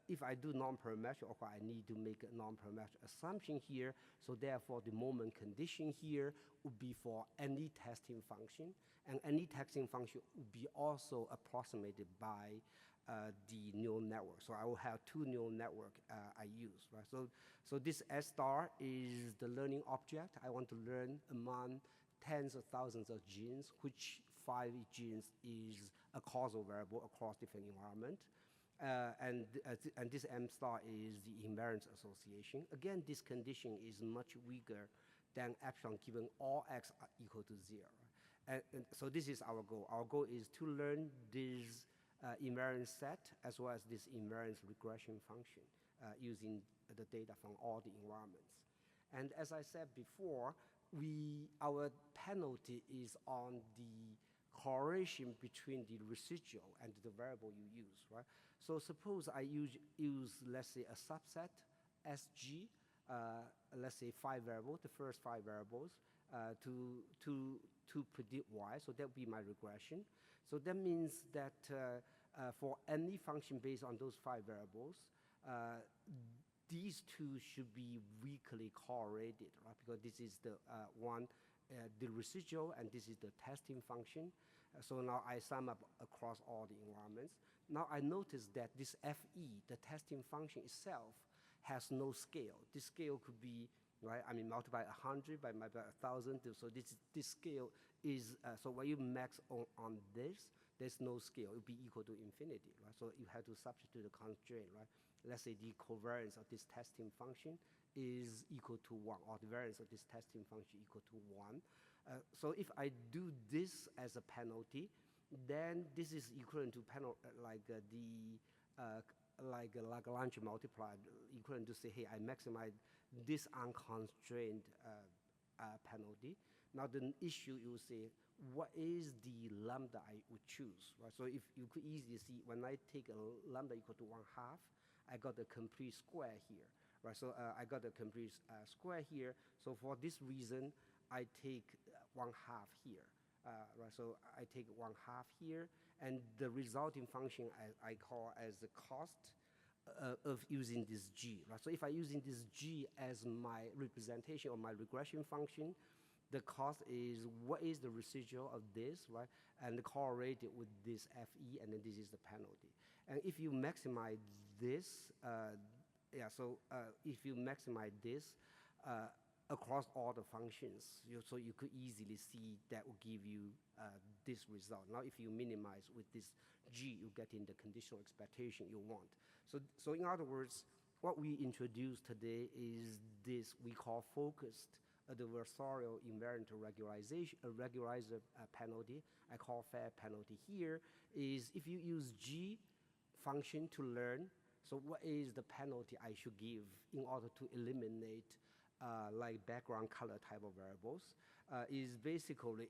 if I do non-parametric, okay, I need to make a non-parametric assumption here. So therefore, the moment condition here would be for any testing function, and any testing function would be also approximated by the neural network. So I will have two neural network I use, right? So this S star is the learning object. I want to learn among tens of thousands of genes, which 5 genes is a causal variable across different environment. And this M star is the invariance association. Again, this condition is much weaker than epsilon given all x are equal to 0. And so this is our goal. Our goal is to learn this invariance set as well as this invariance regression function using the data from all the environments. And as I said before, our penalty is on the correlation between the residual and the variable you use, right? So suppose I use let's say a subset SG, let's say 5 variables, the first 5 variables, to predict Y. So that would be my regression. So that means that for any function based on those 5 variables, these two should be weakly correlated, right? Because this is the the residual, and this is the testing function. So now I sum up across all the environments. Now I notice that this FE, the testing function itself, has no scale. This scale could be, right, multiply 100 by 1,000. So this scale is, so when you max on this, there's no scale. It will be equal to infinity, right? So you have to substitute the constraint, right? Let's say the covariance of this testing function is equal to 1, or the variance of this testing function equal to 1. So if I do this as a penalty, then this is equivalent to like a Lagrange multiplier, equivalent to say, hey, I maximize this unconstrained penalty. Now the issue, you will say, what is the lambda I would choose, right? So if you could easily see, when I take a lambda equal to 1/2, I got a complete square here, right? So I got a complete square here. So for this reason, I take 1/2 here, right? So I take 1/2 here, and the resulting function I call as the cost of using this G, right? So if I'm using this G as my representation of my regression function, the cost is what is the residual of this, right? And correlated with this FE, and then this is the penalty. And if you maximize this, if you maximize this across all the functions, so you could easily see that will give you this result. Now, if you minimize with this G, you get in the conditional expectation you want. So in other words, what we introduced today is this we call focused adversarial invariant regularizer penalty. I call fair penalty here is if you use G function to learn, so what is the penalty I should give in order to eliminate like background color type of variables, is basically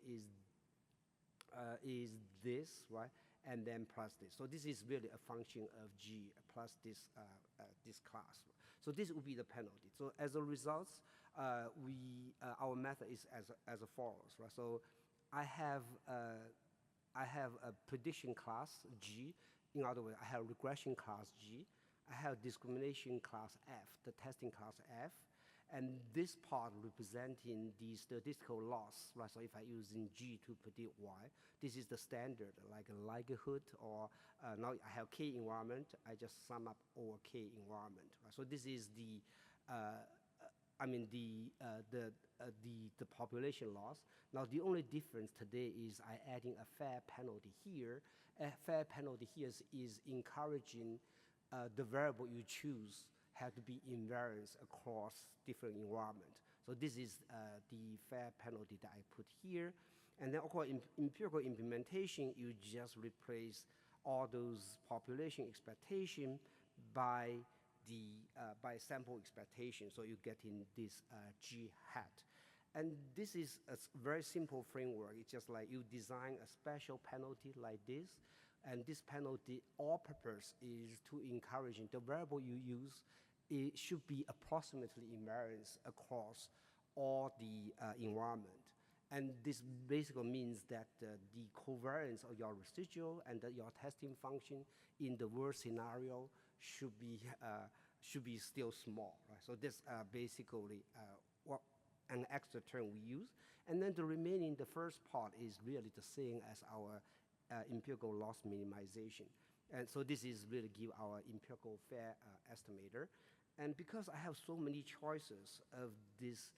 is this, right? And then plus this. So this is really a function of G plus this this class. So this would be the penalty. So as a result, our method is as follows, right? So I have a prediction class G. In other words, I have regression class G. I have discrimination class F, the testing class F. And this part representing the statistical loss, right? So if I use in G to predict Y, this is the standard, like a likelihood, or now I have K environment, I just sum up over K environment, right? So this is the, the population loss. Now the only difference today is I adding a fair penalty here. A fair penalty here is encouraging the variable you choose have to be invariance across different environment. So this is the fair penalty that I put here. And then, of course, in empirical implementation, you just replace all those population expectation by the by sample expectation. So you get in this G hat. And this is a very simple framework. It's just like you design a special penalty like this. And this penalty, all purpose is to encourage the variable you use, it should be approximately invariance across all the environment. And this basically means that the covariance of your residual and your testing function in the worst scenario should be still small, right? So this basically what an extra term we use. And then the remaining, the first part is really the same as our empirical loss minimization. And so this is really give our empirical fair estimator. And because I have so many choices of this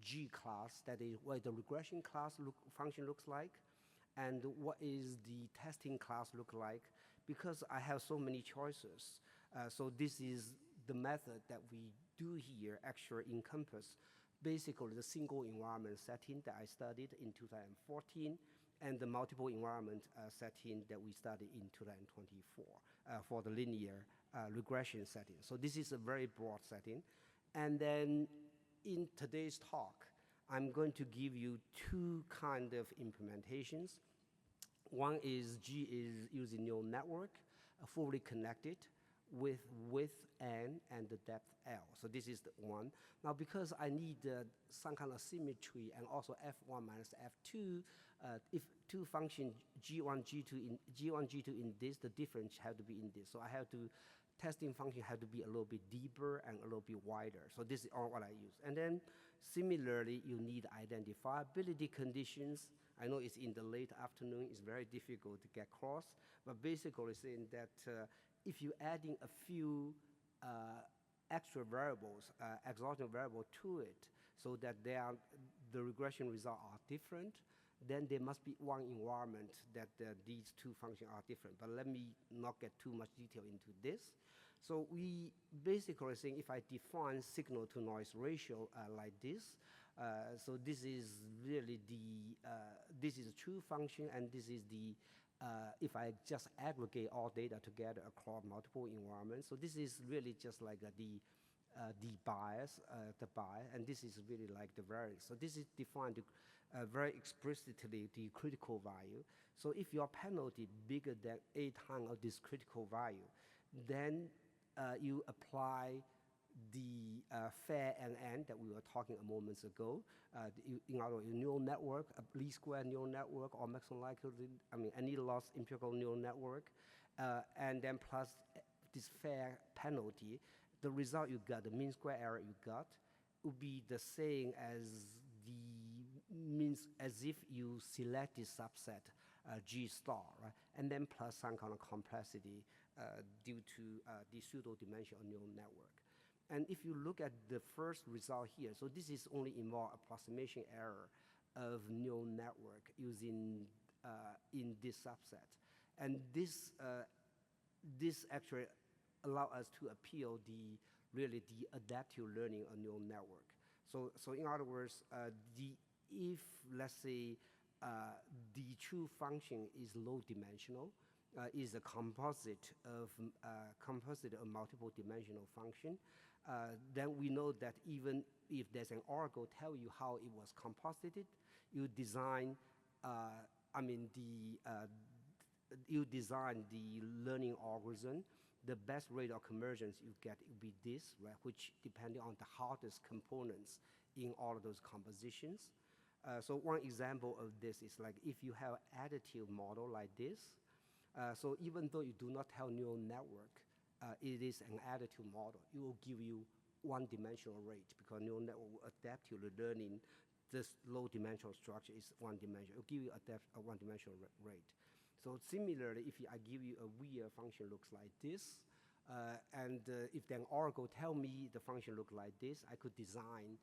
G class, that is what the regression class function looks like, and what is the testing class look like, because I have so many choices. So this is the method that we do here actually encompass basically the single environment setting that I studied in 2014 and the multiple environment setting that we studied in 2024 for the linear regression setting. So this is a very broad setting. And then in today's talk, I'm going to give you two kind of implementations. One is G is using neural network, fully connected with width N and the depth L. So this is the one. Now, because I need some kind of symmetry and also F1 minus F2, if two function G1, G2 in this, the difference have to be in this. So I have to, testing function have to be a little bit deeper and a little bit wider. So this is all what I use. And then similarly, you need identifiability conditions. I know it's in the late afternoon, it's very difficult to get across, but basically saying that if you're adding a few extra variables, exogenous variable to it, so that the regression results are different, then there must be one environment that these two functions are different. But let me not get too much detail into this. So we basically saying if I define signal to noise ratio like this, so this is really this is a true function, and this is the if I just aggregate all data together across multiple environments. So this is really just like the bias, and this is really like the variance. So this is defined very explicitly the critical value. So if your penalty bigger than 8 times of this critical value, then you apply the fair NN that we were talking a moment ago. In other words, neural network, a least square neural network, or maximum likelihood, any loss empirical neural network, and then plus this fair penalty, the result you got, the mean square error you got, would be the same as the means as if you select this subset G star, right? And then plus some kind of complexity due to the pseudo dimension of neural network. And if you look at the first result here, so this is only involve approximation error of neural network using in this subset, and this actually allow us to appeal really the adaptive learning of neural network. So in other words, if let's say the true function is low dimensional, is a composite of multiple dimensional function, then we know that even if there's an oracle tell you how it was composited, you design you design the learning algorithm. The best rate of convergence you get will be this, right, which depending on the hardest components in all of those compositions. So one example of this is like if you have additive model like this, so even though you do not have neural network, it is an additive model. It will give you one-dimensional rate because neural network will adapt to the learning. This low-dimensional structure is one dimension. It will give you a one-dimensional rate. So similarly, if I give you a weird function looks like this, and if then oracle tell me the function look like this, I could design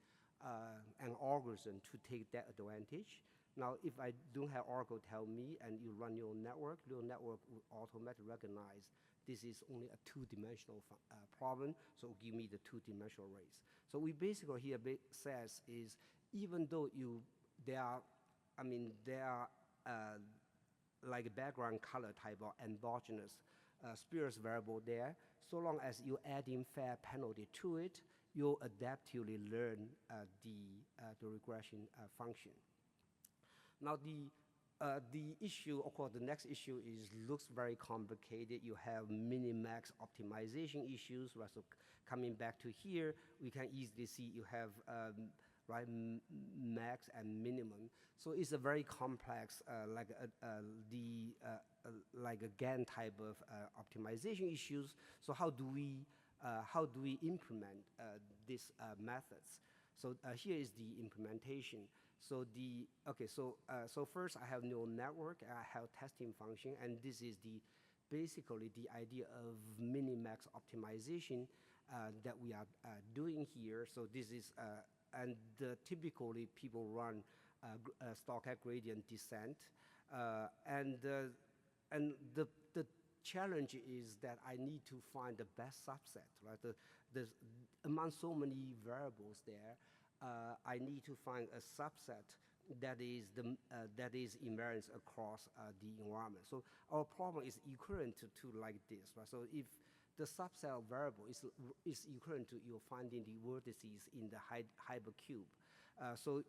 an algorithm to take that advantage. Now, if I don't have oracle tell me and you run neural network will automatically recognize this is only a two-dimensional problem, so give me the two-dimensional rates. So we basically here says is even though there are like a background color type of endogenous spurious variable there, so long as you add in fair penalty to it, you'll adaptively learn the regression function. Now the issue, of course, the next issue looks very complicated. You have minimax optimization issues, right? So coming back to here, we can easily see you have right, max and minimum. So it's a very complex, like a GAN type of optimization issues. So how do we implement these methods? So here is the implementation. So so first I have neural network, I have testing function, and this is basically the idea of minimax optimization that we are doing here. So this is and typically people run stochastic gradient descent, and the challenge is that I need to find the best subset, right? Among so many variables there, I need to find a subset that is invariant across the environment. So our problem is equivalent to like this, right? So if the subset of variable is equivalent to you're finding the vertices in the hypercube. So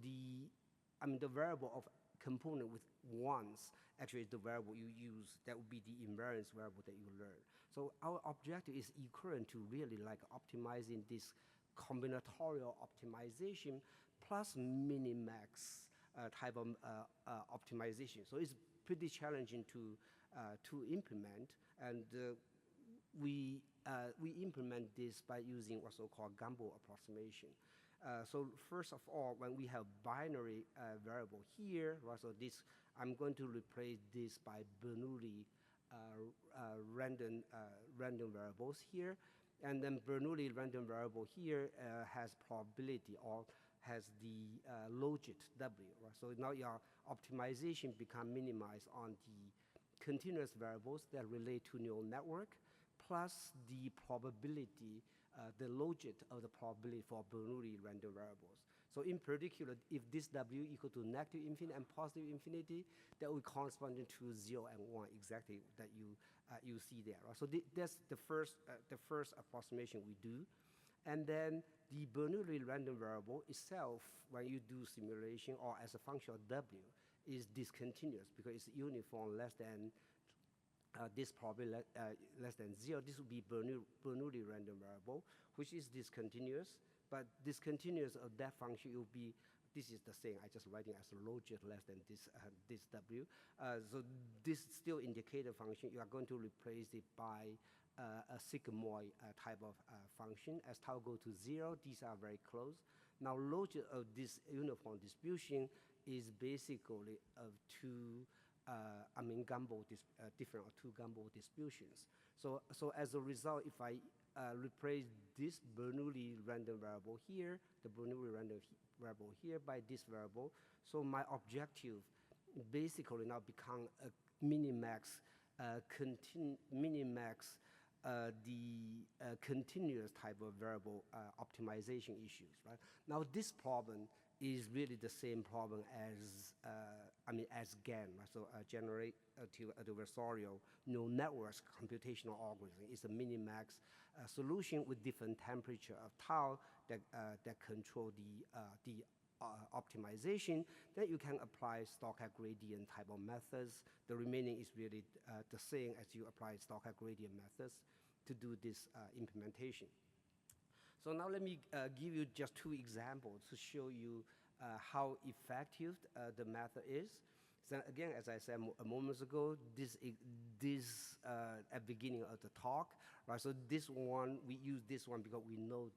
the variable of component with ones actually is the variable you use. That would be the invariance variable that you learn. So our objective is equivalent to really like optimizing this combinatorial optimization plus minimax type of optimization. So it's pretty challenging to implement, and we implement this by using what's so-called Gumbel approximation. So first of all, when we have binary variable here, right, so this I'm going to replace this by Bernoulli random variables here, and then Bernoulli random variable here has probability or has the logit W, right? So now your optimization become minimized on the continuous variables that relate to neural network, plus the probability, the logit of the probability for Bernoulli random variables. So in particular, if this W equal to negative infinity and positive infinity, that will correspond to 0 and 1 exactly that you see there. Right? So that's the first approximation we do, and then the Bernoulli random variable itself, when you do simulation or as a function of W, is discontinuous because it's uniform less than this probably less than 0. This would be Bernoulli random variable, which is discontinuous. But discontinuous of that function will be, this is the same. I just writing as a logit less than this W. So this still indicator function, you are going to replace it by a sigmoid type of function. As tau go to 0, these are very close. Now, logic of this uniform distribution is basically of two, different or two Gumbel distributions. So as a result, if I replace this Bernoulli random variable here, the Bernoulli random variable here by this variable, so my objective basically now become a minimax, the continuous type of variable optimization issues, right? Now this problem is really the same problem as as GAN, right? So generative adversarial neural networks computational algorithm is a minimax solution with different temperature of tau that control the optimization. Then you can apply Stochastic gradient type of methods. The remaining is really the same as you apply Stochastic gradient methods to do this implementation. So now let me give you just two examples to show you how effective the method is. So again, as I said a moment ago, this at beginning of the talk, right? So this one, we use this one because we know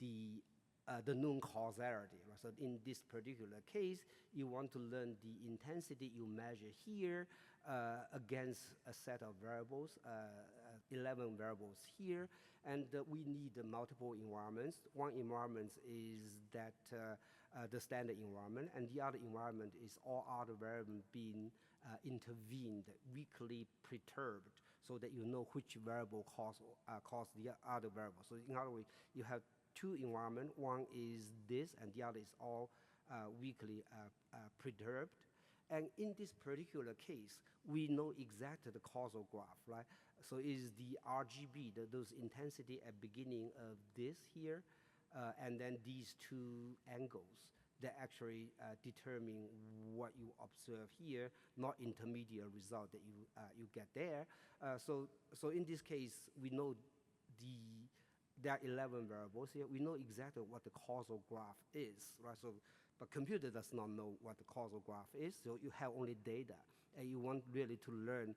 the known causality, right? So in this particular case, you want to learn the intensity you measure here against a set of variables, 11 variables here, and we need multiple environments. One environment is that the standard environment, and the other environment is all other variables being intervened, weakly perturbed, so that you know which variable cause the other variable. So in other words, you have two environments. One is this, and the other is all weakly perturbed. And in this particular case, we know exactly the causal graph, right? So is the RGB, those intensity at beginning of this here, and then these two angles that actually determine what you observe here, not intermediate result that you get there. So in this case, we know there are 11 variables here. We know exactly what the causal graph is, right? So, but computer does not know what the causal graph is, so you have only data, and you want really to learn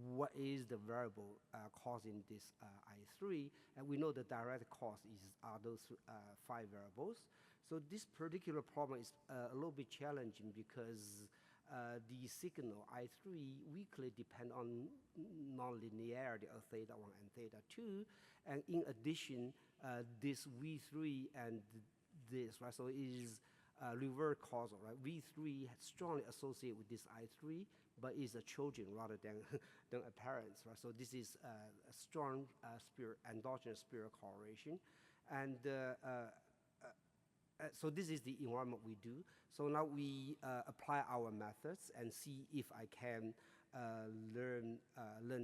what is the variable causing this I3, and we know the direct cause are those 5 variables. So this particular problem is a little bit challenging because the signal I3 weakly depend on nonlinearity of theta 1 and theta 2, and in addition, this V3 and this, right? So it is reverse causal, right? V3 strongly associated with this I3, but is a Trojan rather than than a parent, right? So this is a strong endogenous spiral correlation, and so this is the environment we do. So now we apply our methods and see if I can learn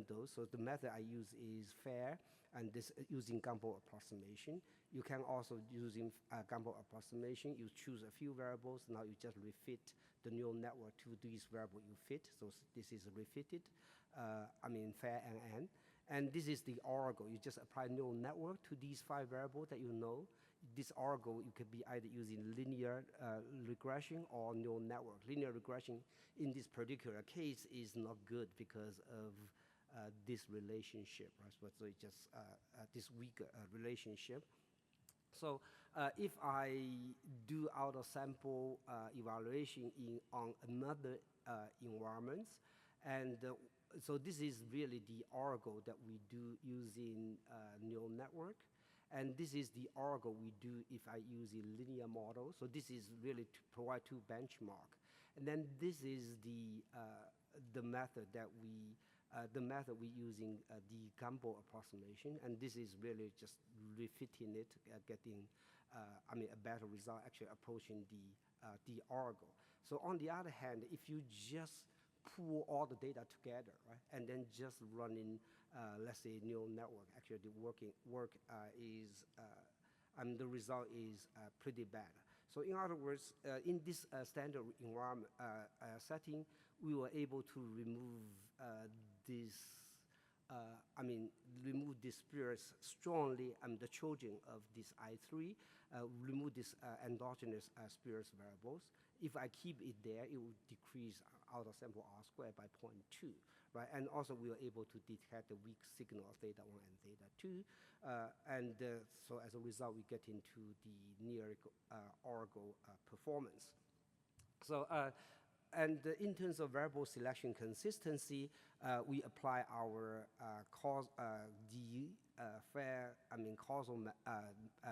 those. So the method I use is FAIR, and this using Gumbel approximation. You can also using Gumbel approximation. You choose a few variables. Now you just refit the neural network to these variables you fit. So this is refitted. FAIR and N. And this is the algo. You just apply neural network to these 5 variables that you know. This algo, you could be either using linear regression or neural network. Linear regression in this particular case is not good because of this relationship, right? So it's just this weak relationship. So if I do out of sample evaluation on another environments, and so this is really the algo that we do using neural network. And this is the algo we do if I use a linear model. So this is really to provide 2 benchmark. And then this is the method that we using the Gumbel approximation. And this is really just refitting it, getting a better result, actually approaching the algo. So on the other hand, if you just pull all the data together, right, and then just running, let's say, neural network, actually the work is, the result is pretty bad. So in other words, in this standard environment setting, we were able to remove remove this spirits strongly, the Trojan of this I3, remove this endogenous spirits variables, If I keep it there, it will decrease outer sample R squared by 0.2, right? And also we are able to detect the weak signal of theta 1 and theta 2. So as a result, we get into the near orgo performance. So, in terms of variable selection consistency, we apply our causal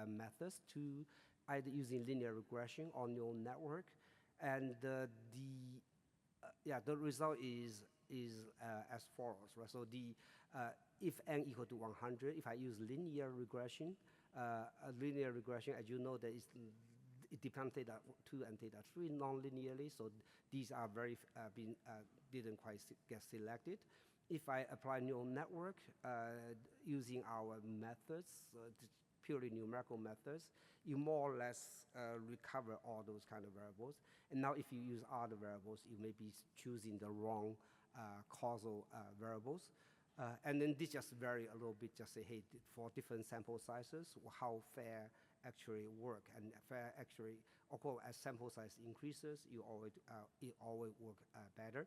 methods to either using linear regression or neural network, and the result is as follows, right? So if n equal to 100, if I use linear regression, as you know, it depends theta 2 and theta 3 non-linearly, so these are didn't quite get selected. If I apply neural network using our methods, purely numerical methods, you more or less recover all those kind of variables. And now if you use other variables, you may be choosing the wrong causal variables. And then this just vary a little bit, just say, hey, for different sample sizes, how fair actually work. And fair actually, of course, as sample size increases, it always work better.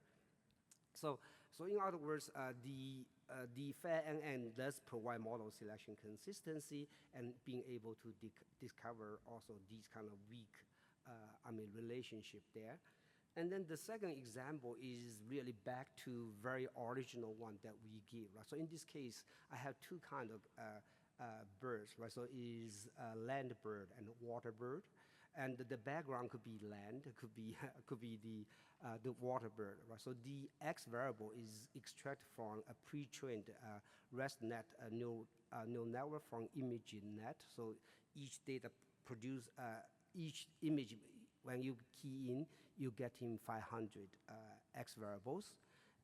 So in other words, the fair NN does provide model selection consistency and being able to discover also these kind of weak, relationship there. And then the second example is really back to very original one that we give, right? So in this case, I have two kind of birds, right? So is land bird and water bird. And the background could be land, could be the water bird, right? So the X variable is extracted from a pre-trained ResNet neural network from ImageNet. So each data produce each image. When you key in, you get in 500 X variables.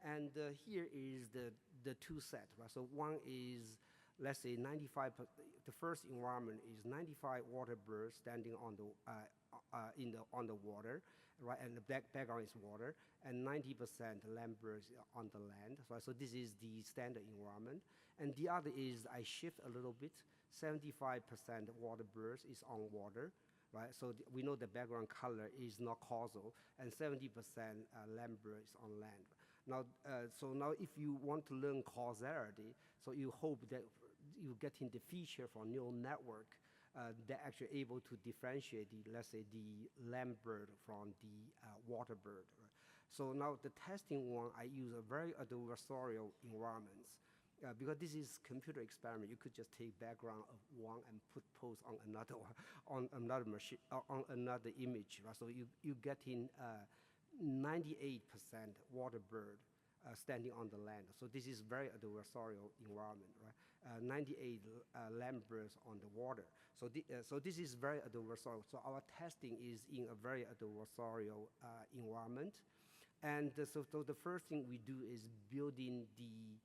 And here is the two set, right? So one is, let's say 95, the first environment is 95 water birds standing on the water, right? And the background is water, and 90% land birds on the land. So this is the standard environment. And the other is I shift a little bit, 75% water birds is on water, right? So we know the background color is not causal, and 70% land birds on land. Now, so now if you want to learn causality, so you hope that you get in the feature for neural network that actually able to differentiate let's say the land bird from the water bird. Right? So now the testing one, I use a very adversarial environments. Because this is computer experiment, you could just take background of one and pose on another one, on another machine, on another image. Right? So you get in 98% water bird standing on the land. So this is very adversarial environment, right? 98 land birds on the water. So this is very adversarial. So our testing is in a very adversarial environment. And so the first thing we do is building the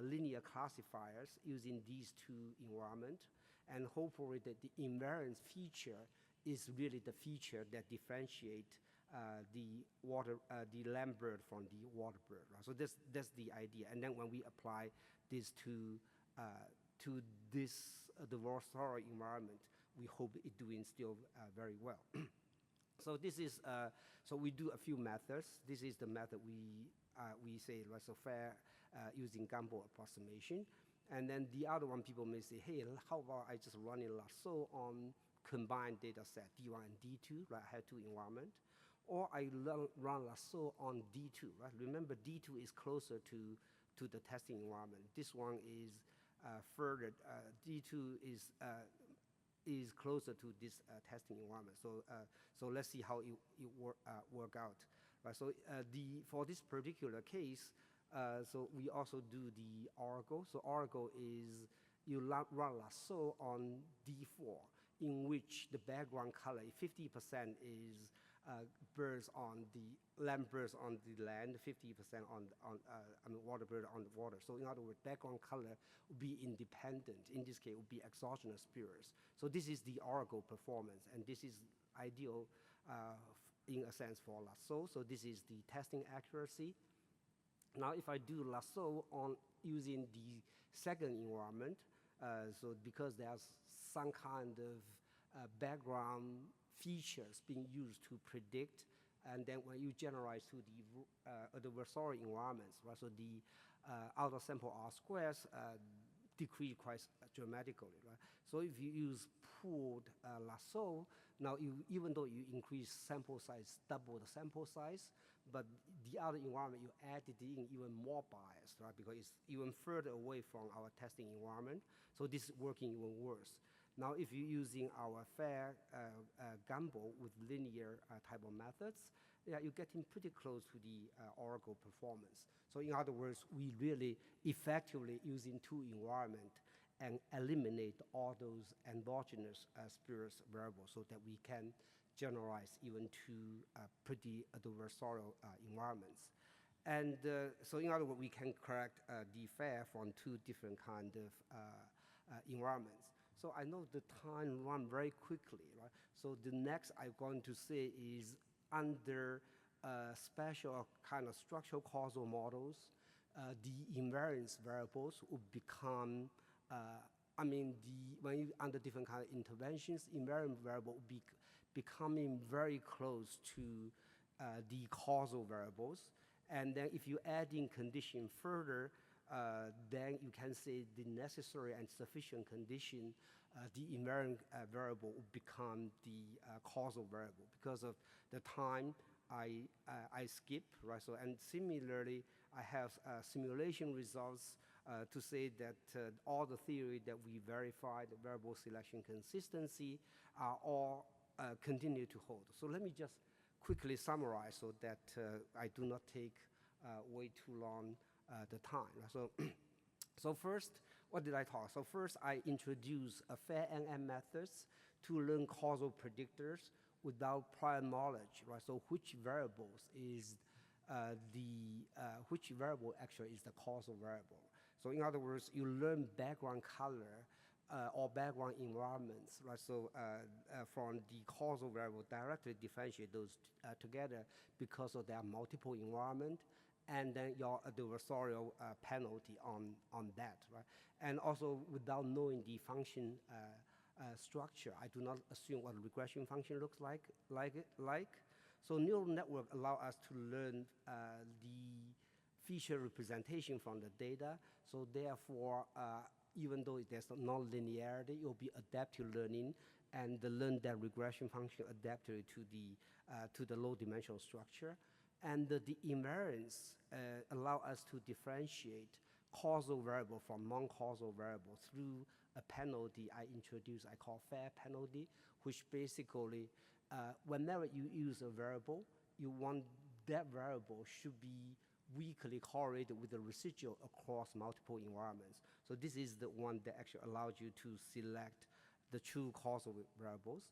linear classifiers using these two environments, and hopefully that the invariance feature is really the feature that differentiate the land bird from the water bird. Right? So that's the idea. And then when we apply this to this adversarial environment, we hope it doing still very well. So this is so we do a few methods. This is the method we say fair using Gumbel approximation. And then the other one, people may say, hey, how about I just run a lasso on combined data set D1 and D2, right? I have two environment. Or I run lasso on D2, right? Remember, D2 is closer to the testing environment. This one is further, D2 is closer to this testing environment. So let's see how it work out. Right? So for this particular case, so we also do the Argo. So Argo is you run lasso on D4, in which the background color, 50% is birds on the land birds on the land, 50% on water bird on the water. So in other words, background color will be independent. In this case, it will be exogenous spheres. So this is the Argo performance, and this is ideal in a sense for lasso. So this is the testing accuracy. Now, if I do lasso on using the second environment, so because there's some kind of background features being used to predict And then when you generalize to the adversarial environments, right, so the outer sample R squares decrease quite dramatically, right? So if you use pooled lasso, now even though you increase sample size, double the sample size, but the other environment, you added in even more bias, right? Because it's even further away from our testing environment. So this is working even worse. Now, if you're using our fair gamble with linear type of methods, yeah, you're getting pretty close to the oracle performance. So in other words, we really effectively using two environment and eliminate all those endogenous spurious variables so that we can generalize even to pretty adversarial environments. And so in other words, we can correct the fair from two different kind of environments. So I know the time run very quickly, right? So the next I'm going to say is under special kind of structural causal models, the invariance variables would become, when you under different kind of interventions, invariant variable would be becoming very close to the causal variables. And then if you add in condition further, then you can say the necessary and sufficient condition, the invariant variable will become the causal variable because of the time I skip, right? So, and similarly, I have simulation results to say that all the theory that we verified, the variable selection consistency, are all continue to hold. So let me just quickly summarize so that I do not take way too long the time. So, so first, what did I talk? So first, I introduced a fair NM methods to learn causal predictors without prior knowledge, right? So which variables is which variable actually is the causal variable? So in other words, you learn background color or background environments, right? So from the causal variable, directly differentiate those together because of their multiple environment, and then your adversarial penalty on that, right? And also without knowing the function structure, I do not assume what a regression function looks like. So neural network allow us to learn the feature representation from the data. So therefore, even though there's non-linearity, it will be adaptive learning and learn that regression function adapted to the low dimensional structure. And the invariance allow us to differentiate causal variable from non-causal variable through a penalty I introduced, I call fair penalty, which basically, whenever you use a variable, you want that variable should be weakly correlated with the residual across multiple environments. So this is the one that actually allows you to select the true causal variables.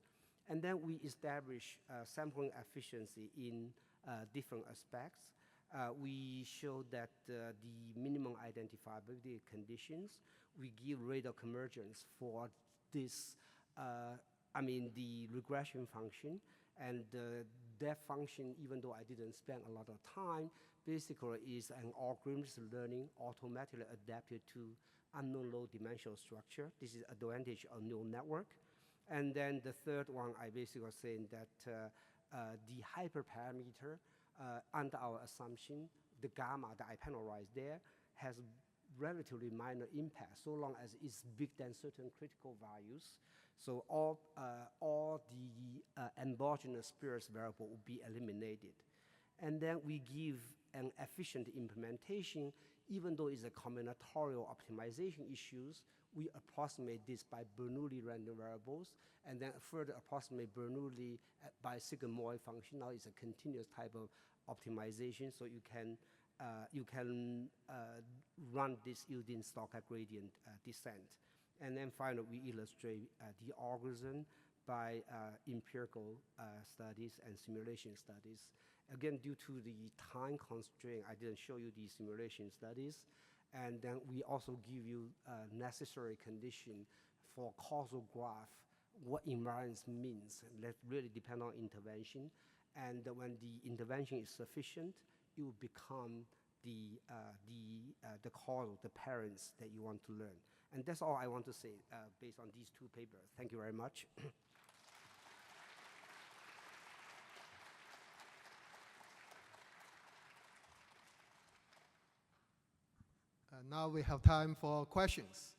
And then we establish sampling efficiency in different aspects. We show that the minimum identifiability conditions, we give rate of convergence for this, the regression function, and that function, even though I didn't spend a lot of time, basically is an algorithmic learning automatically adapted to unknown low dimensional structure. This is advantage of neural network. And then the third one, I basically was saying that the hyperparameter, under our assumption, the gamma that I penalized there has relatively minor impact so long as it's big than certain critical values. So all the endogenous spurious variable will be eliminated. And then we give an efficient implementation, even though it's a combinatorial optimization issues, we approximate this by Bernoulli random variables, and then further approximate Bernoulli by sigmoid function. Now it's a continuous type of optimization, so you can run this using Stochastic gradient descent. And then finally, we illustrate the algorithm by empirical studies and simulation studies. Again, due to the time constraint, I didn't show you the simulation studies. And then we also give you necessary condition for causal graph, what invariance means. That really depend on intervention. And when the intervention is sufficient, it will become the causal, the parents that you want to learn. And that's all I want to say based on these two papers. Thank you very much. Now we have time for questions.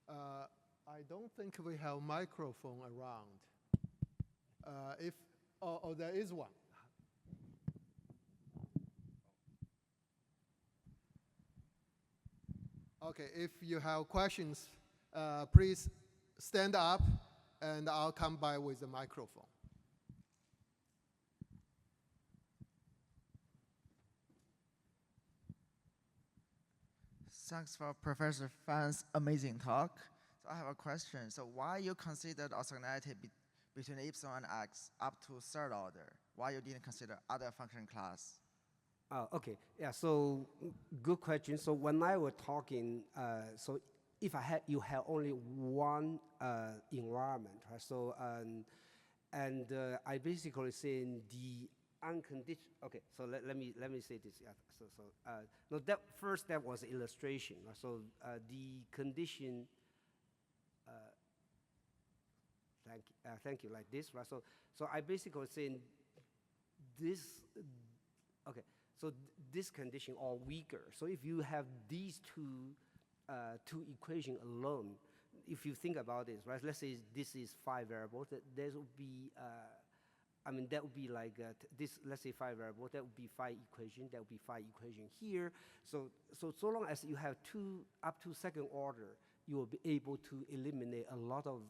I don't think we have microphone around. Or there is one. Okay, if you have questions, please stand up and I'll come by with the microphone. Thanks for Professor Fan's amazing talk. So I have a question. So why you considered orthogonality between epsilon and x up to third order? Why you didn't consider other function class? Oh, okay. Yeah. So good question. So when I was talking, so if you have only one environment, right? So I basically saying the unconditional. Okay. So let me say this. Yeah. No. That was illustration. Right? So the condition. Thank you. Like this, right? So I basically saying this. Okay. So this condition are weaker. So if you have these two equations alone, if you think about this, right? Let's say this is 5 variables. There would be, that would be like this. Let's say 5 variables. That would be 5 equations. That would be 5 equations here. So long as you have 2 up to second order, you will be able to eliminate a lot of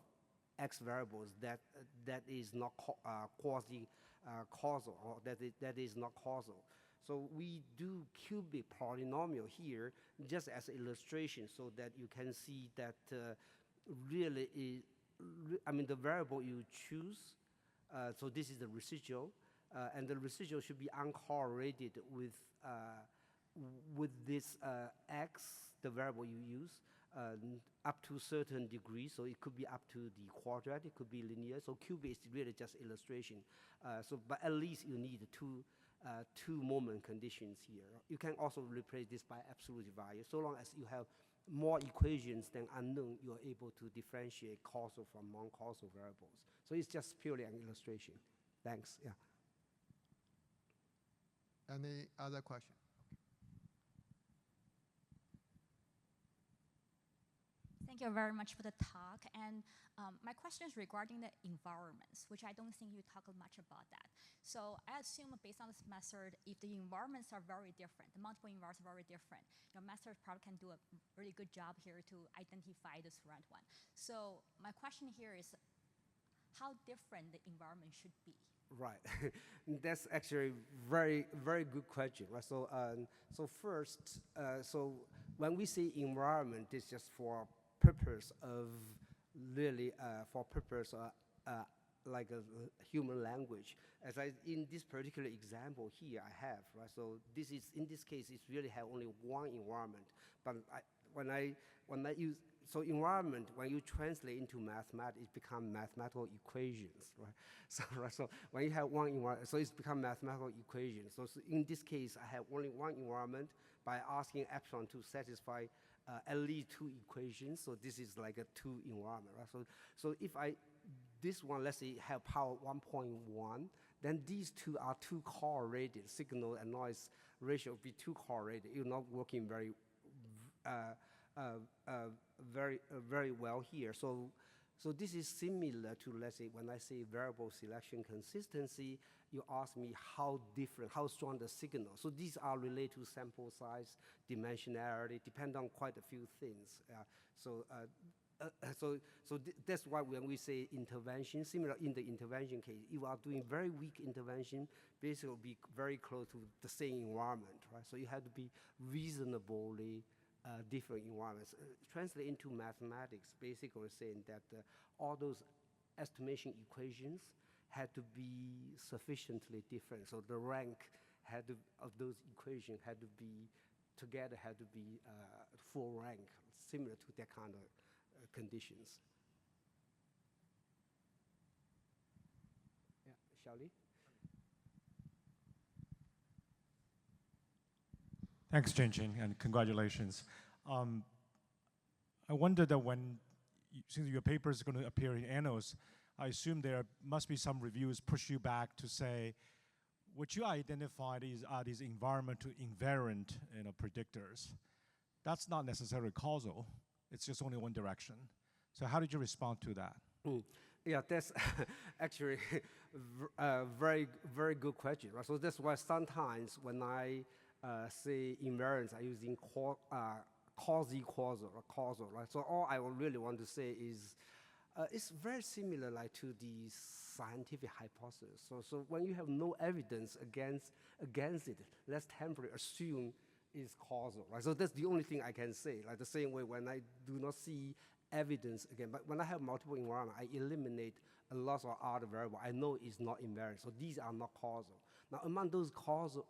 x variables that is not causal, or that is not causal. So we do cubic polynomial here just as an illustration so that you can see that really is, the variable you choose, so this is the residual, and the residual should be uncorrelated with this x, the variable you use, up to a certain degree. So it could be up to the quadratic, it could be linear. So cubic is really just illustration. But at least you need two moment conditions here. You can also replace this by absolute value. So long as you have more equations than unknown, you are able to differentiate causal from non-causal variables. So it's just purely an illustration. Thanks. Yeah. Any other question? Thank you very much for the talk. And my question is regarding the environments, which I don't think you talk much about that. So I assume based on this method, if the environments are very different, the multiple environments are very different, your method probably can do a really good job here to identify this right one. So my question here is how different the environment should be. Right. That's actually very, very good question. Right? So first, so when we say environment, it's just for purpose of really like a human language. As in this particular example here I have, right? So this is, in this case, it's really have only one environment. But when I use, so environment, when you translate into mathematics, it becomes mathematical equations, right? So when you have one environment, so it's become mathematical equations. So in this case, I have only one environment by asking epsilon to satisfy at least 2 equations. So this is like a 2 environment, right? So if this one, let's say, have power 1.1, then these two are too correlated. Signal and noise ratio will be too correlated. You're not working very well here. So this is similar to, let's say, when I say variable selection consistency, you ask me how different, how strong the signal. So these are related to sample size, dimensionality, depend on quite a few things. That's why when we say intervention, similar in the intervention case, if you are doing very weak intervention, basically it will be very close to the same environment, right? So you have to be reasonably different environments. Translate into mathematics, basically saying that all those estimation equations had to be sufficiently different. So the rank of those equations had to be together, had to be full rank, similar to that kind of conditions. Yeah, Xiaoli? Thanks, Jianqing, and congratulations. I wonder that since your paper is going to appear in Annals, I assume there must be some reviews push you back to say, what you identified are these environmental invariant predictors. that's not necessarily causal. It's just only one direction. So how did you respond to that? Yeah, that's actually a very, very good question. Right? So that's why sometimes when I say invariance, I'm using quasi-causal or causal. Right? So all I really want to say is it's very similar like to the scientific hypothesis. So when you have no evidence against it, let's temporarily assume it's causal. Right? So that's the only thing I can say. Like the same way when I do not see evidence again, but when I have multiple environments, I eliminate a lot of other variables. I know it's not invariant, so these are not causal. Now, among those causal,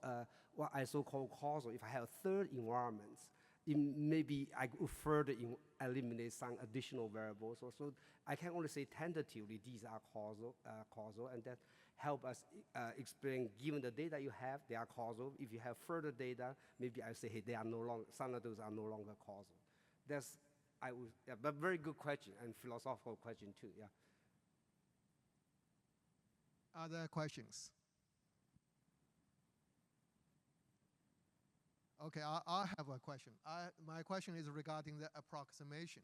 what I so-called causal, if I have third environments, maybe I could further eliminate some additional variables. So I can only say tentatively these are causal, and that help us explain, given the data you have, they are causal. If you have further data, maybe I say, hey, they are no longer, some of those are no longer causal. That's, but very good question and philosophical question too, yeah. Other questions? Okay, I have a question. My question is regarding the approximation,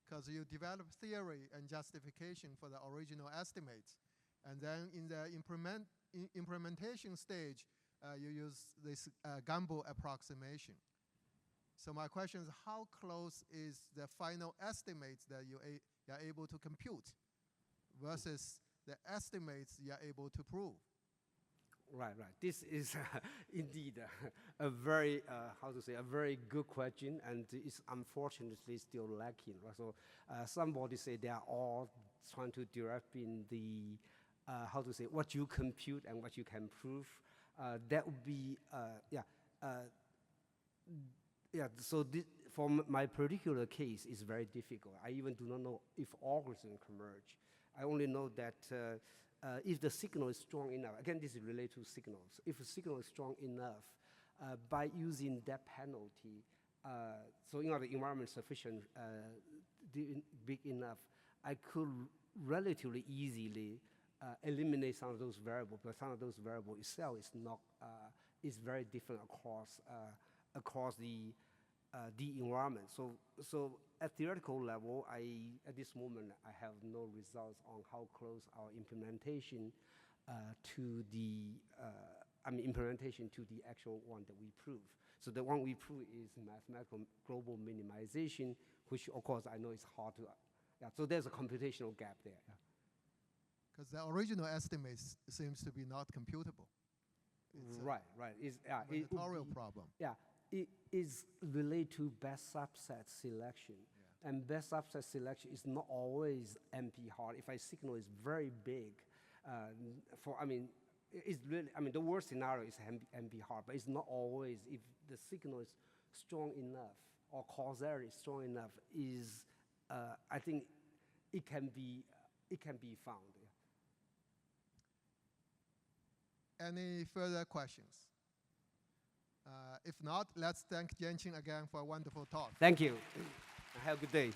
because you develop theory and justification for the original estimates, and then in the implementation stage, you use this Gumbel approximation. So my question is, how close is the final estimates that you are able to compute versus the estimates you are able to prove? Right. This is indeed a very, a very good question, and it's unfortunately still lacking. Right? So somebody say they are all trying to derive in the, what you compute and what you can prove. That would be, so for my particular case, it's very difficult. I even do not know if algorithms converge. I only know that if the signal is strong enough, again, this is related to signals. If a signal is strong enough, by using that penalty, so the environment is sufficient, big enough, I could relatively easily eliminate some of those variables, but some of those variables itself is not, is very different across the environment. So at theoretical level, at this moment, I have no results on how close our implementation to the, implementation to the actual one that we prove. So the one we prove is mathematical global minimization, which of course I know is hard to, so there's a computational gap there. Because the original estimate seems to be not computable. It's right. It's a combinatorial problem. Yeah. It is related to best subset selection. Yeah. And best subset selection is not always NP hard. If a signal is very big, it's really, the worst scenario is NP hard, but it's not always. If the signal is strong enough or causality is strong enough, I think it can be found. Yeah. Any further questions? If not, let's thank Jianqing again for a wonderful talk. Thank you. Have a good day.